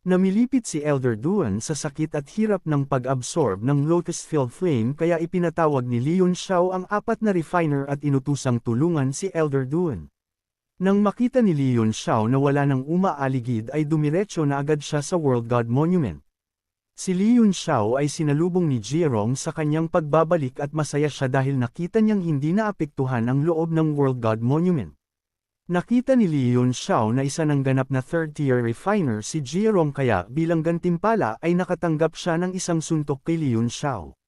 Namilipit si Elder Duan sa sakit at hirap ng pag-absorb ng Lotus-filled flame kaya ipinatawag ni Li Yuanshao ang 4 na refiner at inutusang tulungan si Elder Duan. Nang makita ni Li Yuanshao na wala nang umaaligid ay dumiretso na agad siya sa World God Monument. Si Li Yunxiao ay sinalubong ni Jirong sa kanyang pagbabalik at masaya siya dahil nakita niyang hindi naapektuhan ang loob ng World God Monument. Nakita ni Li Yunxiao na isa ng ganap na third-tier refiner si Jirong kaya bilang gantimpala ay nakatanggap siya ng isang suntok kay Li Yunxiao.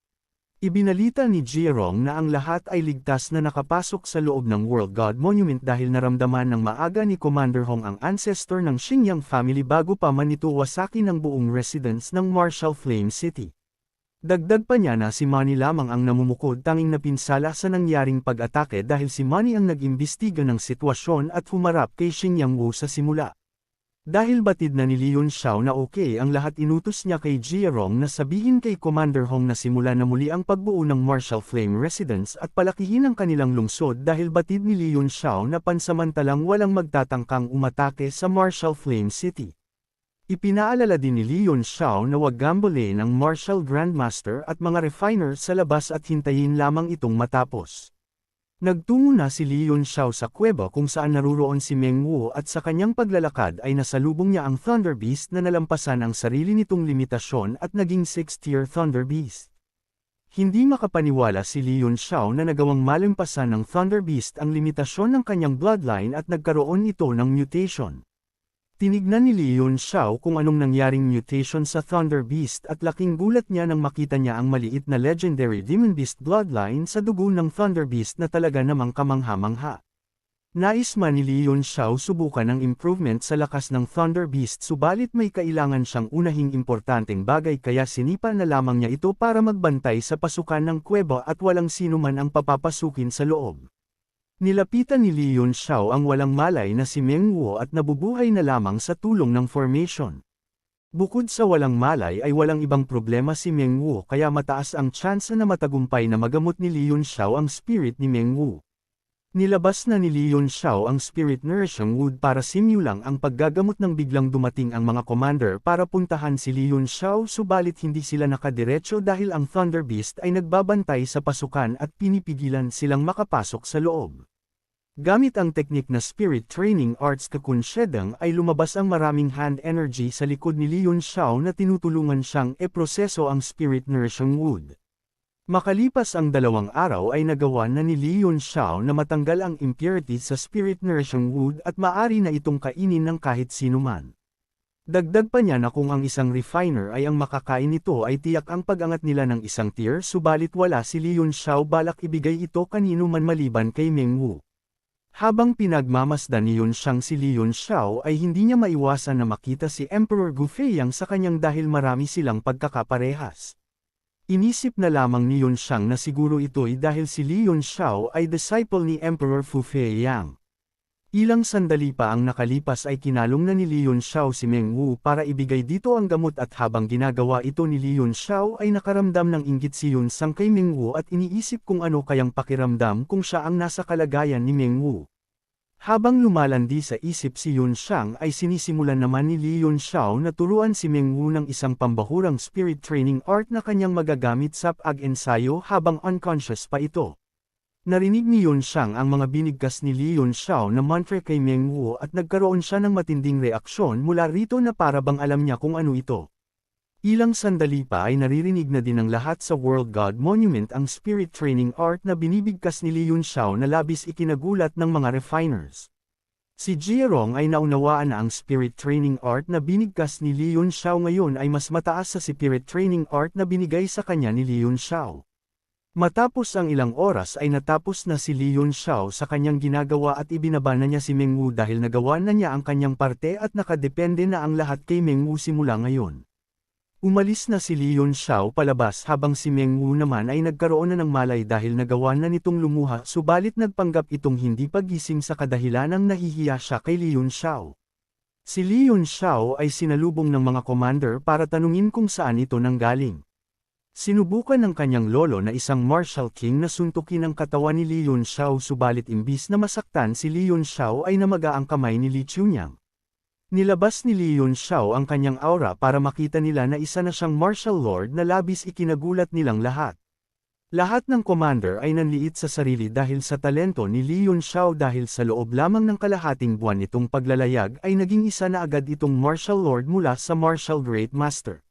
Ibinalita ni Jirong na ang lahat ay ligtas na nakapasok sa loob ng World God Monument dahil naramdaman ng maaga ni Commander Hong ang ancestor ng Xingyang family bago pa man ito wasaki ng buong residence ng Martial Flame City. Dagdag pa niya na si Manny lamang ang namumukod tanging napinsala sa nangyaring pag-atake dahil si Manny ang nag-imbestiga ng sitwasyon at humarap kay Xingyang Wu sa simula. Dahil batid na ni Li Yunxiao na okay ang lahat inutos niya kay Jirong na sabihin kay Commander Hong na simula na muli ang pagbuo ng Martial Flame Residence at palakihin ang kanilang lungsod dahil batid ni Li Yunxiao na pansamantalang walang magtatangkang umatake sa Martial Flame City. Ipinaalala din ni Li Yunxiao na wag gambulin ang Martial Grandmaster at mga refiner sa labas at hintayin lamang itong matapos. Nagtungo na si Li Yunxiao sa kuweba kung saan naruroon si Meng Wu at sa kanyang paglalakad ay nasalubong niya ang Thunder Beast na nalampasan ang sarili nitong limitasyon at naging 6th-tier Thunder Beast. Hindi makapaniwala si Li Yunxiao na nagawang malampasan ng Thunder Beast ang limitasyon ng kanyang bloodline at nagkaroon ito ng mutation. Tinignan ni Li Yunxiao kung anong nangyaring mutation sa Thunder Beast at laking gulat niya nang makita niya ang maliit na legendary Demon Beast bloodline sa dugo ng Thunder Beast na talaga namang kamangha-mangha. Nais man ni Li Yunxiao subukan ang improvement sa lakas ng Thunder Beast subalit may kailangan siyang unahing importanteng bagay kaya sinipa na lamang niya ito para magbantay sa pasukan ng kuweba at walang sino man ang papapasukin sa loob. Nilapitan ni Li Yunxiao ang walang malay na si Meng Wu at nabubuhay na lamang sa tulong ng formation. Bukod sa walang malay ay walang ibang problema si Meng Wu kaya mataas ang tsansa na matagumpay na magamot ni Li Yunxiao ang spirit ni Meng Wu. Nilabas na ni Li Yunxiao ang spirit nourishing wood para simulang ang paggagamot nang biglang dumating ang mga commander para puntahan si Li Yunxiao subalit hindi sila nakadiretso dahil ang Thunder Beast ay nagbabantay sa pasukan at pinipigilan silang makapasok sa loob. Gamit ang teknik na Spirit Training Arts Kakunshedang ay lumabas ang maraming hand energy sa likod ni Li Yunxiao na tinutulungan siyang e-proseso ang Spirit Nourishing Wood. Makalipas ang 2 araw ay nagawa na ni Li Yunxiao na matanggal ang impurity sa Spirit Nourishing Wood at maari na itong kainin ng kahit sino man. Dagdag pa niya na kung ang isang refiner ay ang makakain nito ay tiyak ang pag-angat nila ng isang tier subalit wala si Li Yunxiao balak ibigay ito kanino man maliban kay Meng Wu. Habang pinagmamasdan ni Yunxiang si Li Yunxiao ay hindi niya maiwasan na makita si Emperor Gu Feiyang sa kanyang dahil marami silang pagkakaparehas. Inisip na lamang ni Yunxiang na siguro ito'y dahil si Li Yunxiao ay disciple ni Emperor Fu Feiyang. Ilang sandali pa ang nakalipas ay kinalong na ni Li Yunxiao si Meng Wu para ibigay dito ang gamot at habang ginagawa ito ni Li Yunxiao ay nakaramdam ng inggit si Yunxiang kay Meng Wu at iniisip kung ano kayang pakiramdam kung siya ang nasa kalagayan ni Meng Wu. Habang lumalandi sa isip si Yunxiang ay sinisimulan naman ni Li Yunxiao na turuan si Meng Wu ng isang pambahurang spirit training art na kanyang magagamit sa pag-ensayo habang unconscious pa ito. Narinig ni Yunxiang ang mga binigkas ni Li Yunxiao na mantra kay Meng Wu at nagkaroon siya ng matinding reaksyon mula rito na para bang alam niya kung ano ito. Ilang sandali pa ay naririnig na din ng lahat sa World God Monument ang spirit training art na binibigkas ni Li Yunxiao na labis ikinagulat ng mga refiners. Si Jirong ay naunawaan na ang spirit training art na binigkas ni Li Yunxiao ngayon ay mas mataas sa spirit training art na binigay sa kanya ni Li Yunxiao. Matapos ang ilang oras ay natapos na si Li Yunxiao sa kanyang ginagawa at ibinaba na niya si Meng Wu dahil nagawa na niya ang kanyang parte at nakadepende na ang lahat kay Meng Wu simula ngayon. Umalis na si Li Yunxiao palabas habang si Meng Wu naman ay nagkaroon na ng malay dahil nagawa na nitong lumuha subalit nagpanggap itong hindi pagising sa kadahilanang nahihiya siya kay Li Yunxiao. Si Li Yunxiao ay sinalubong ng mga commander para tanungin kung saan ito nanggaling. Sinubukan ng kanyang lolo na isang martial king na suntukin ang katawan ni Li Yunxiao subalit imbis na masaktan si Li Yunxiao ay namaga ang kamay ni Li Chunyang. Nilabas ni Li Yunxiao ang kanyang aura para makita nila na isa na siyang martial lord na labis ikinagulat nilang lahat. Lahat ng commander ay nanliit sa sarili dahil sa talento ni Li Yunxiao dahil sa loob lamang ng kalahating buwan nitong paglalayag ay naging isa na agad itong martial lord mula sa martial great master.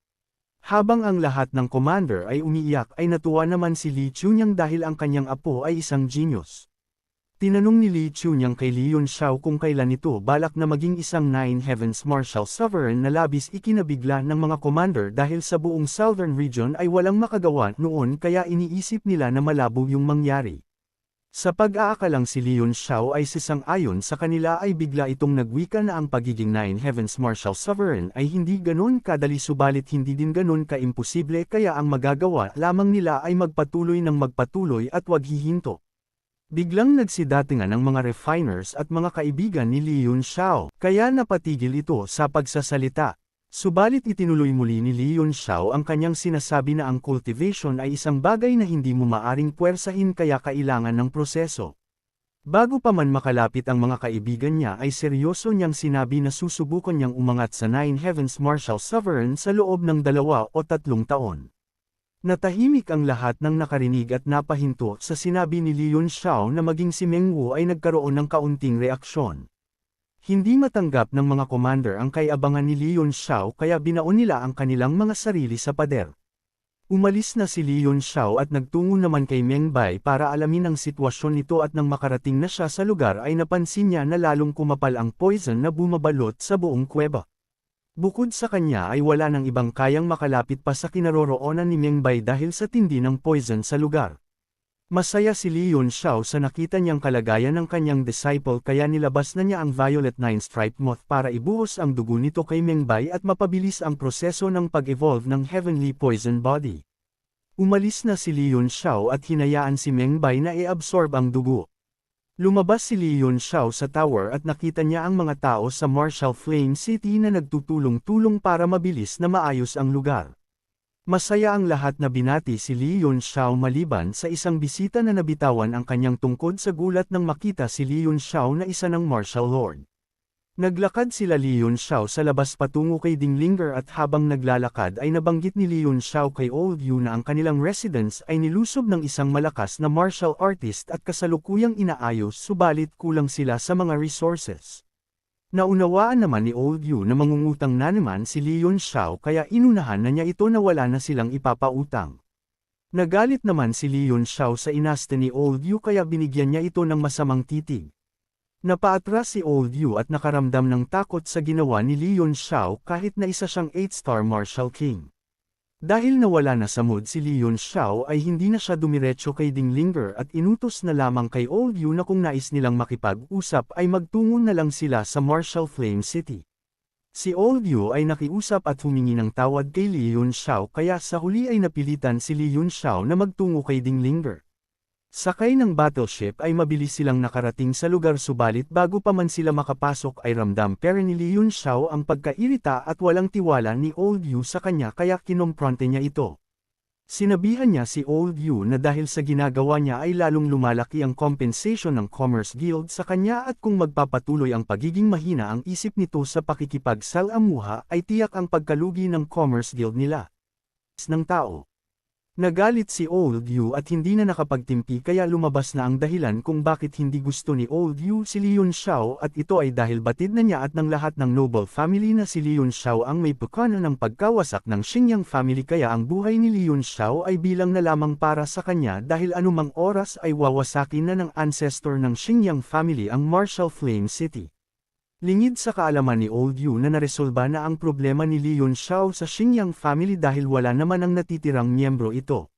Habang ang lahat ng commander ay umiiyak ay natuwa naman si Li Chunyang dahil ang kanyang apo ay isang genius. Tinanong ni Li Chunyang kay Li Yunxiao kung kailan ito balak na maging isang Nine Heavens Martial Sovereign na labis ikinabigla ng mga commander dahil sa buong Southern Region ay walang makagawa noon kaya iniisip nila na malabo yung mangyari. Sa pag-aakalang si Li Yunxiao ay sisang-ayon sa kanila ay bigla itong nagwika na ang pagiging Nine Heavens Martial Sovereign ay hindi ganon kadali subalit hindi din ganon ka-imposible kaya ang magagawa lamang nila ay magpatuloy ng magpatuloy at wag hihinto. Biglang nagsidatingan ang mga refiners at mga kaibigan ni Li Yunxiao, kaya napatigil ito sa pagsasalita. Subalit itinuloy muli ni Li Yunxiao ang kanyang sinasabi na ang cultivation ay isang bagay na hindi mo maaring puwersahin kaya kailangan ng proseso. Bago pa man makalapit ang mga kaibigan niya ay seryoso niyang sinabi na susubukan niyang umangat sa Nine Heavens Martial Sovereign sa loob ng 2 o 3 taon. Natahimik ang lahat ng nakarinig at napahinto sa sinabi ni Li Yunxiao na maging si Meng Wu ay nagkaroon ng kaunting reaksyon. Hindi matanggap ng mga commander ang kaiabangan ni Li Yunxiao kaya binaon nila ang kanilang mga sarili sa pader. Umalis na si Li Yunxiao at nagtungo naman kay Meng Bai para alamin ang sitwasyon nito at nang makarating na siya sa lugar ay napansin niya na lalong kumapal ang poison na bumabalot sa buong kuweba. Bukod sa kanya ay wala nang ibang kayang makalapit pa sa kinaroroonan ni Meng Bai dahil sa tindi ng poison sa lugar. Masaya si Li Yunxiao sa nakita niyang kalagayan ng kanyang disciple kaya nilabas na niya ang Violet Nine-Striped Moth para ibuhos ang dugo nito kay Meng Bai at mapabilis ang proseso ng pag-evolve ng Heavenly Poison Body. Umalis na si Li Yunxiao at hinayaan si Meng Bai na i-absorb ang dugo. Lumabas si Li Yunxiao sa tower at nakita niya ang mga tao sa Martial Flame City na nagtutulong-tulong para mabilis na maayos ang lugar. Masaya ang lahat na binati si Li Yunxiao maliban sa isang bisita na nabitawan ang kanyang tungkod sa gulat nang makita si Li Yunxiao na isa ng Martial Lord. Naglakad sila Li Yunxiao sa labas patungo kay Ding Linger at habang naglalakad ay nabanggit ni Li Yunxiao kay Old Yu na ang kanilang residence ay nilusob ng isang malakas na martial artist at kasalukuyang inaayos subalit kulang sila sa mga resources. Naunawaan naman ni Old Yu na mangungutang na naman si Li Yunxiao kaya inunahan na niya ito na wala na silang ipapautang. Nagalit naman si Li Yunxiao sa inaste ni Old Yu kaya binigyan niya ito ng masamang titig. Napaatras si Old Yu at nakaramdam ng takot sa ginawa ni Li Yunxiao kahit na isa siyang 8-star Martial King. Dahil nawala na sa mood si Li Yunxiao ay hindi na siya dumiretso kay Ding Linger at inutos na lamang kay Old Yu na kung nais nilang makipag-usap ay magtungo na lang sila sa Martial Flame City. Si Old Yu ay nakiusap at humingi ng tawad kay Li Yunxiao kaya sa huli ay napilitan si Li Yunxiao na magtungo kay Ding Linger. Sakay ng battleship ay mabilis silang nakarating sa lugar subalit bago pa man sila makapasok ay ramdam pero ni Li Yunxiao ang pagkairita at walang tiwala ni Old Yu sa kanya kaya kinompronte niya ito. Sinabihan niya si Old Yu na dahil sa ginagawa niya ay lalong lumalaki ang compensation ng Commerce Guild sa kanya at kung magpapatuloy ang pagiging mahina ang isip nito sa pakikipagsalamuha ay tiyak ang pagkalugi ng Commerce Guild nila. Ng tao. Nagalit si Old Yu at hindi na nakapagtimpi kaya lumabas na ang dahilan kung bakit hindi gusto ni Old Yu si Li Yunxiao at ito ay dahil batid na niya at ng lahat ng noble family na si Li Yunxiao ang may pukana ng pagkawasak ng Xingyang family kaya ang buhay ni Li Yunxiao ay bilang na lamang para sa kanya dahil anumang oras ay wawasakin na ng ancestor ng Xingyang family ang Martial Flame City. Lingid sa kaalaman ni Old Yu na naresolba na ang problema ni Li Yunxiao sa Xingyang family dahil wala naman ang natitirang miyembro ito.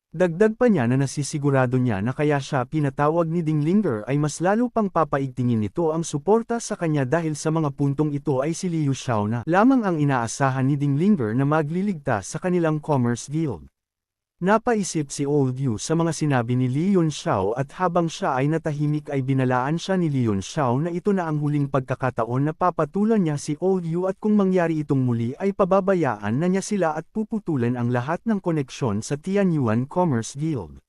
Dagdag pa niya na nasisigurado niya na kaya siya pinatawag ni Ding Linger ay mas lalo pang papaigtingin nito ang suporta sa kanya dahil sa mga puntong ito ay si Li Yunxiao na lamang ang inaasahan ni Ding Linger na magliligtas sa kanilang Commerce Guild. Napaisip si Old Yu sa mga sinabi ni Li Yunxiao at habang siya ay natahimik ay binalaan siya ni Li Yunxiao na ito na ang huling pagkakataon na papatulan niya si Old Yu at kung mangyari itong muli ay pababayaan na niya sila at puputulan ang lahat ng koneksyon sa Tianyuan Commerce Guild.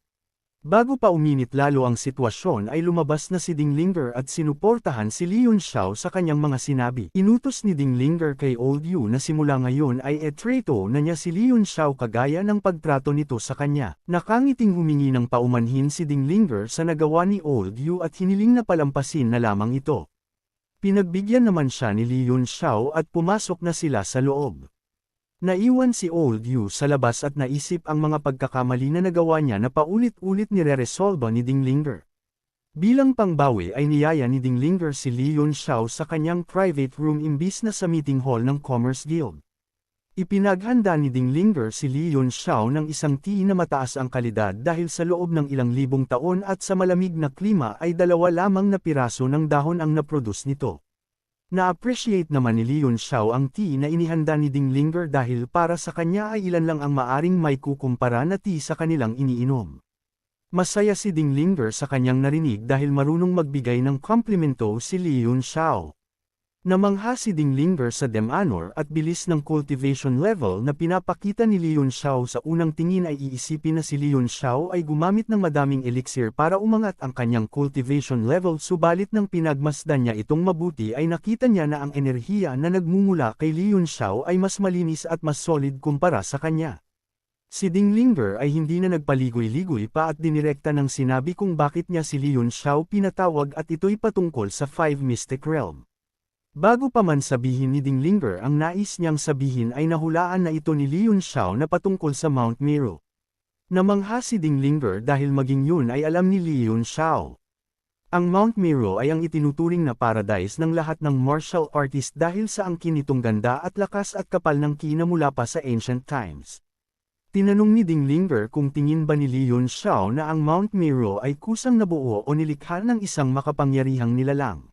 Bago pa uminit lalo ang sitwasyon ay lumabas na si Ding Linger at sinuportahan si Li Yunxiao sa kanyang mga sinabi. Inutos ni Ding Linger kay Old Yu na simula ngayon ay etreto na niya si Li Yunxiao kagaya ng pagtrato nito sa kanya. Nakangiting humingi ng paumanhin si Ding Linger sa nagawa ni Old Yu at hiniling na palampasin na lamang ito. Pinagbigyan naman siya ni Li Yunxiao at pumasok na sila sa loob. Naiwan si Old Yu sa labas at naisip ang mga pagkakamali na nagawa niya na paulit-ulit nire-resolba ni Dinglinger. Bilang pangbawi ay niyaya ni Dinglinger si Li Yunxiao sa kanyang private room imbis na sa meeting hall ng Commerce Guild. Ipinaghanda ni Dinglinger si Li Yunxiao ng isang tea na mataas ang kalidad dahil sa loob ng ilang libong taon at sa malamig na klima ay 2 lamang na piraso ng dahon ang naproduce nito. Na-appreciate naman ni Li Yunxiao ang tea na inihanda ni Dinglinger dahil para sa kanya ay ilan lang ang maaring may kukumpara na tea sa kanilang iniinom. Masaya si Dinglinger sa kanyang narinig dahil marunong magbigay ng komplimento si Li Yunxiao. Namangha si Dinglinger sa demanor at bilis ng cultivation level na pinapakita ni Li Yunxiao. Sa unang tingin ay iisipin na si Li Yunxiao ay gumamit ng madaming elixir para umangat ang kanyang cultivation level, subalit nang pinagmasdan niya itong mabuti ay nakita niya na ang enerhiya na nagmumula kay Li Yunxiao ay mas malinis at mas solid kumpara sa kanya. Si Dinglinger ay hindi na nagpaligoy-ligoy pa at dinirekta ng sinabi kung bakit niya si Li Yunxiao pinatawag at ito'y patungkol sa 5 Mystic Realm. Bago pa man sabihin ni Dinglinger ang nais niyang sabihin ay nahulaan na ito ni Li Yunxiao na patungkol sa Mount Meru. Namangha si Dinglinger dahil maging yun ay alam ni Li Yunxiao. Ang Mount Meru ay ang itinuturing na paradise ng lahat ng martial artist dahil sa angkin nitong ganda at lakas at kapal ng ki na mula pa sa ancient times. Tinanong ni Dinglinger kung tingin ba ni Li Yunxiao na ang Mount Meru ay kusang nabuo o nilikha ng isang makapangyarihang nilalang.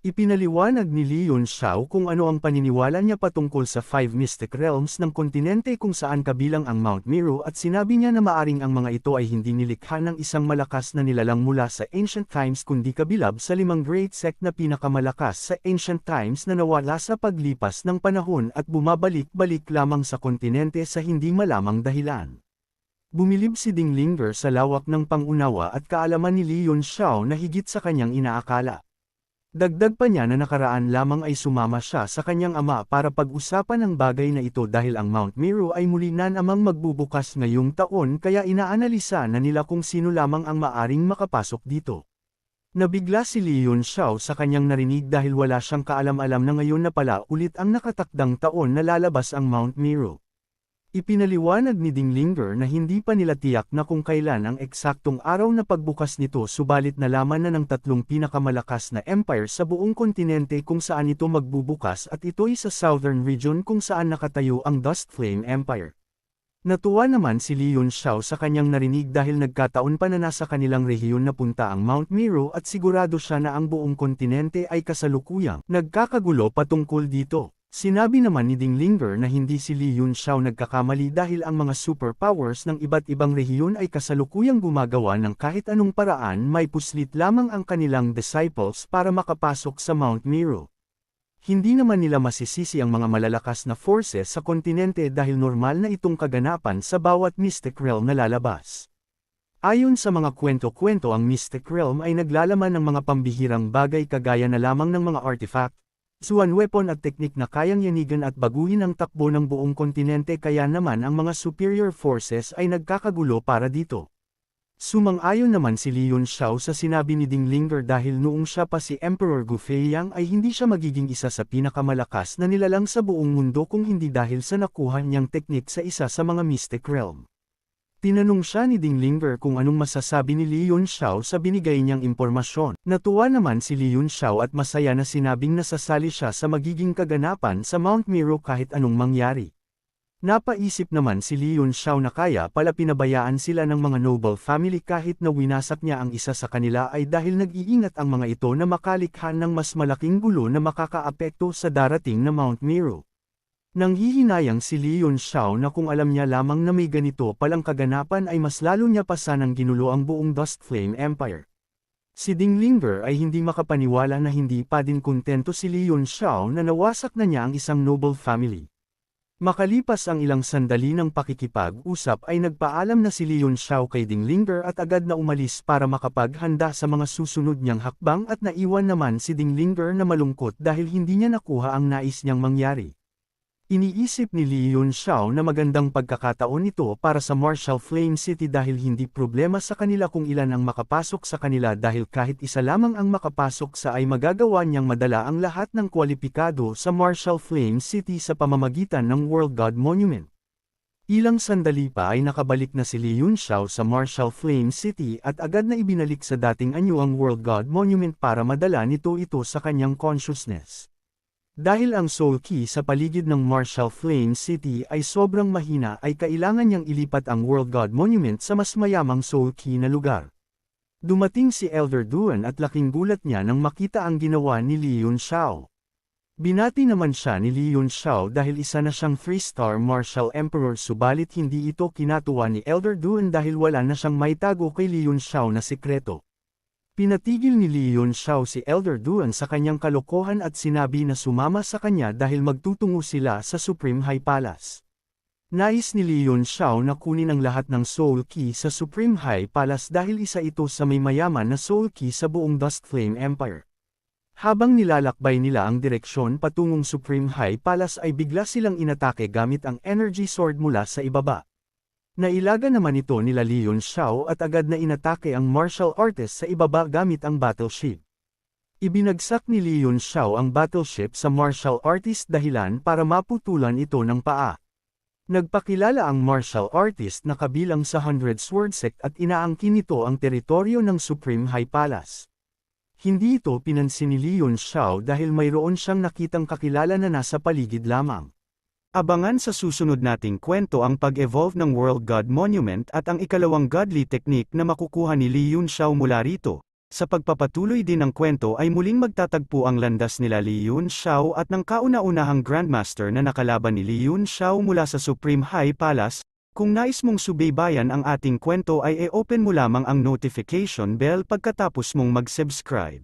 Ipinaliwanag ni Li Yunxiao kung ano ang paniniwala niya patungkol sa 5 Mystic Realms ng kontinente kung saan kabilang ang Mount Meru at sinabi niya na maaring ang mga ito ay hindi nilikha ng isang malakas na nilalang mula sa ancient times kundi kabilab sa 5 great sect na pinakamalakas sa ancient times na nawala sa paglipas ng panahon at bumabalik-balik lamang sa kontinente sa hindi malamang dahilan. Bumilib si Dinglinger sa lawak ng pangunawa at kaalaman ni Li Yunxiao na higit sa kanyang inaakala. Dagdag pa niya na nakaraan lamang ay sumama siya sa kanyang ama para pag-usapan ang bagay na ito dahil ang Mount Meru ay muli na namang magbubukas ngayong taon kaya inaanalisa na nila kung sino lamang ang maaring makapasok dito. Nabigla si Li Yunxiao sa kanyang narinig dahil wala siyang kaalam-alam na ngayon na pala ulit ang nakatakdang taon na lalabas ang Mount Meru. Ipinaliwanag ni Dinglinger na hindi pa nila tiyak na kung kailan ang eksaktong araw na pagbukas nito, subalit nalaman na ng 3 pinakamalakas na empire sa buong kontinente kung saan ito magbubukas at ito'y sa southern region kung saan nakatayo ang Dust Flame Empire. Natuwa naman si Li Yunxiao sa kanyang narinig dahil nagkataon pa na nasa kanilang rehiyon na punta ang Mount Meru at sigurado siya na ang buong kontinente ay kasalukuyang nagkakagulo patungkol dito. Sinabi naman ni Dinglinger na hindi si Li Yunxiao nagkakamali dahil ang mga superpowers ng iba't ibang rehiyon ay kasalukuyang gumagawa ng kahit anong paraan, may puslit lamang ang kanilang disciples para makapasok sa Mount Meru. Hindi naman nila masisisi ang mga malalakas na forces sa kontinente dahil normal na itong kaganapan sa bawat Mystic Realm na lalabas. Ayon sa mga kwento-kwento, ang Mystic Realm ay naglalaman ng mga pambihirang bagay kagaya na lamang ng mga artifact, weapon at teknik na kayang yanigan at baguhin ang takbo ng buong kontinente, kaya naman ang mga superior forces ay nagkakagulo para dito. Sumang-ayon naman si Li Yunxiao sa sinabi ni Dinglinger dahil noong siya pa si Emperor Gufeiyang ay hindi siya magiging isa sa pinakamalakas na nilalang sa buong mundo kung hindi dahil sa nakuha niyang teknik sa isa sa mga Mystic Realm. Tinanong siya ni Dinglinger kung anong masasabi ni Li Yunxiao sa binigay niyang impormasyon. Natuwa naman si Li Yunxiao at masaya na sinabing nasasali siya sa magiging kaganapan sa Mount Meru kahit anong mangyari. Napaisip naman si Li Yunxiao na kaya pala pinabayaan sila ng mga noble family kahit na winasak niya ang isa sa kanila ay dahil nag-iingat ang mga ito na makalikha ng mas malaking gulo na makakaapekto sa darating na Mount Meru. Nanghihinayang si Li Yunxiao na kung alam niya lamang na may ganito palang kaganapan ay mas lalo niya pa sanang ginulo ang buong Dust Flame Empire. Si Dinglinger ay hindi makapaniwala na hindi pa din kontento si Li Yunxiao na nawasak na niya ang isang noble family. Makalipas ang ilang sandali ng pakikipag-usap ay nagpaalam na si Li Yunxiao kay Dinglinger at agad na umalis para makapaghanda sa mga susunod niyang hakbang, at naiwan naman si Dinglinger na malungkot dahil hindi niya nakuha ang nais niyang mangyari. Iniisip ni Li Yunxiao na magandang pagkakataon ito para sa Martial Flame City dahil hindi problema sa kanila kung ilan ang makapasok sa kanila dahil kahit isa lamang ang makapasok sa ay magagawa niyang madala ang lahat ng kwalipikado sa Martial Flame City sa pamamagitan ng World God Monument. Ilang sandali pa ay nakabalik na si Li Yunxiao sa Martial Flame City at agad na ibinalik sa dating anyo ang World God Monument para madala ito sa kanyang consciousness. Dahil ang Soul Key sa paligid ng Martial Flame City ay sobrang mahina ay kailangan niyang ilipat ang World God Monument sa mas mayamang Soul Key na lugar. Dumating si Elder Duan at laking gulat niya nang makita ang ginawa ni Li Yunxiao. Binati naman siya ni Li Yunxiao dahil isa na siyang 3-star Martial Emperor subalit hindi ito kinatuwa ni Elder Duan dahil wala na siyang maitago kay Li Yunxiao na sikreto. Pinatigil ni Li Yunxiao si Elder Duan sa kanyang kalokohan at sinabi na sumama sa kanya dahil magtutungo sila sa Supreme High Palace. Nais ni Li Yunxiao na kunin ang lahat ng Soul Key sa Supreme High Palace dahil isa ito sa may mayaman na Soul Key sa buong Dust Flame Empire. Habang nilalakbay nila ang direksyon patungong Supreme High Palace ay bigla silang inatake gamit ang Energy Sword mula sa ibaba. Nailaga naman ito nila Li Yunxiao at agad na inatake ang martial artist sa ibaba gamit ang battleship. Ibinagsak ni Li Yunxiao ang battleship sa martial artist dahilan para maputulan ito ng paa. Nagpakilala ang martial artist na kabilang sa 100 Sword Sect at inaangkin nito ang teritoryo ng Supreme High Palace. Hindi ito pinansin ni Li Yunxiao dahil mayroon siyang nakitang kakilala na nasa paligid lamang. Abangan sa susunod nating kwento ang pag-evolve ng World God Monument at ang ikalawang godly technique na makukuha ni Li Yunxiao mula rito. Sa pagpapatuloy din ng kwento ay muling magtatagpo ang landas nila Li Yunxiao at ng kauna-unahang Grandmaster na nakalaban ni Li Yunxiao mula sa Supreme High Palace. Kung nais mong subaybayan ang ating kwento ay i-open mo lamang ang notification bell pagkatapos mong mag-subscribe.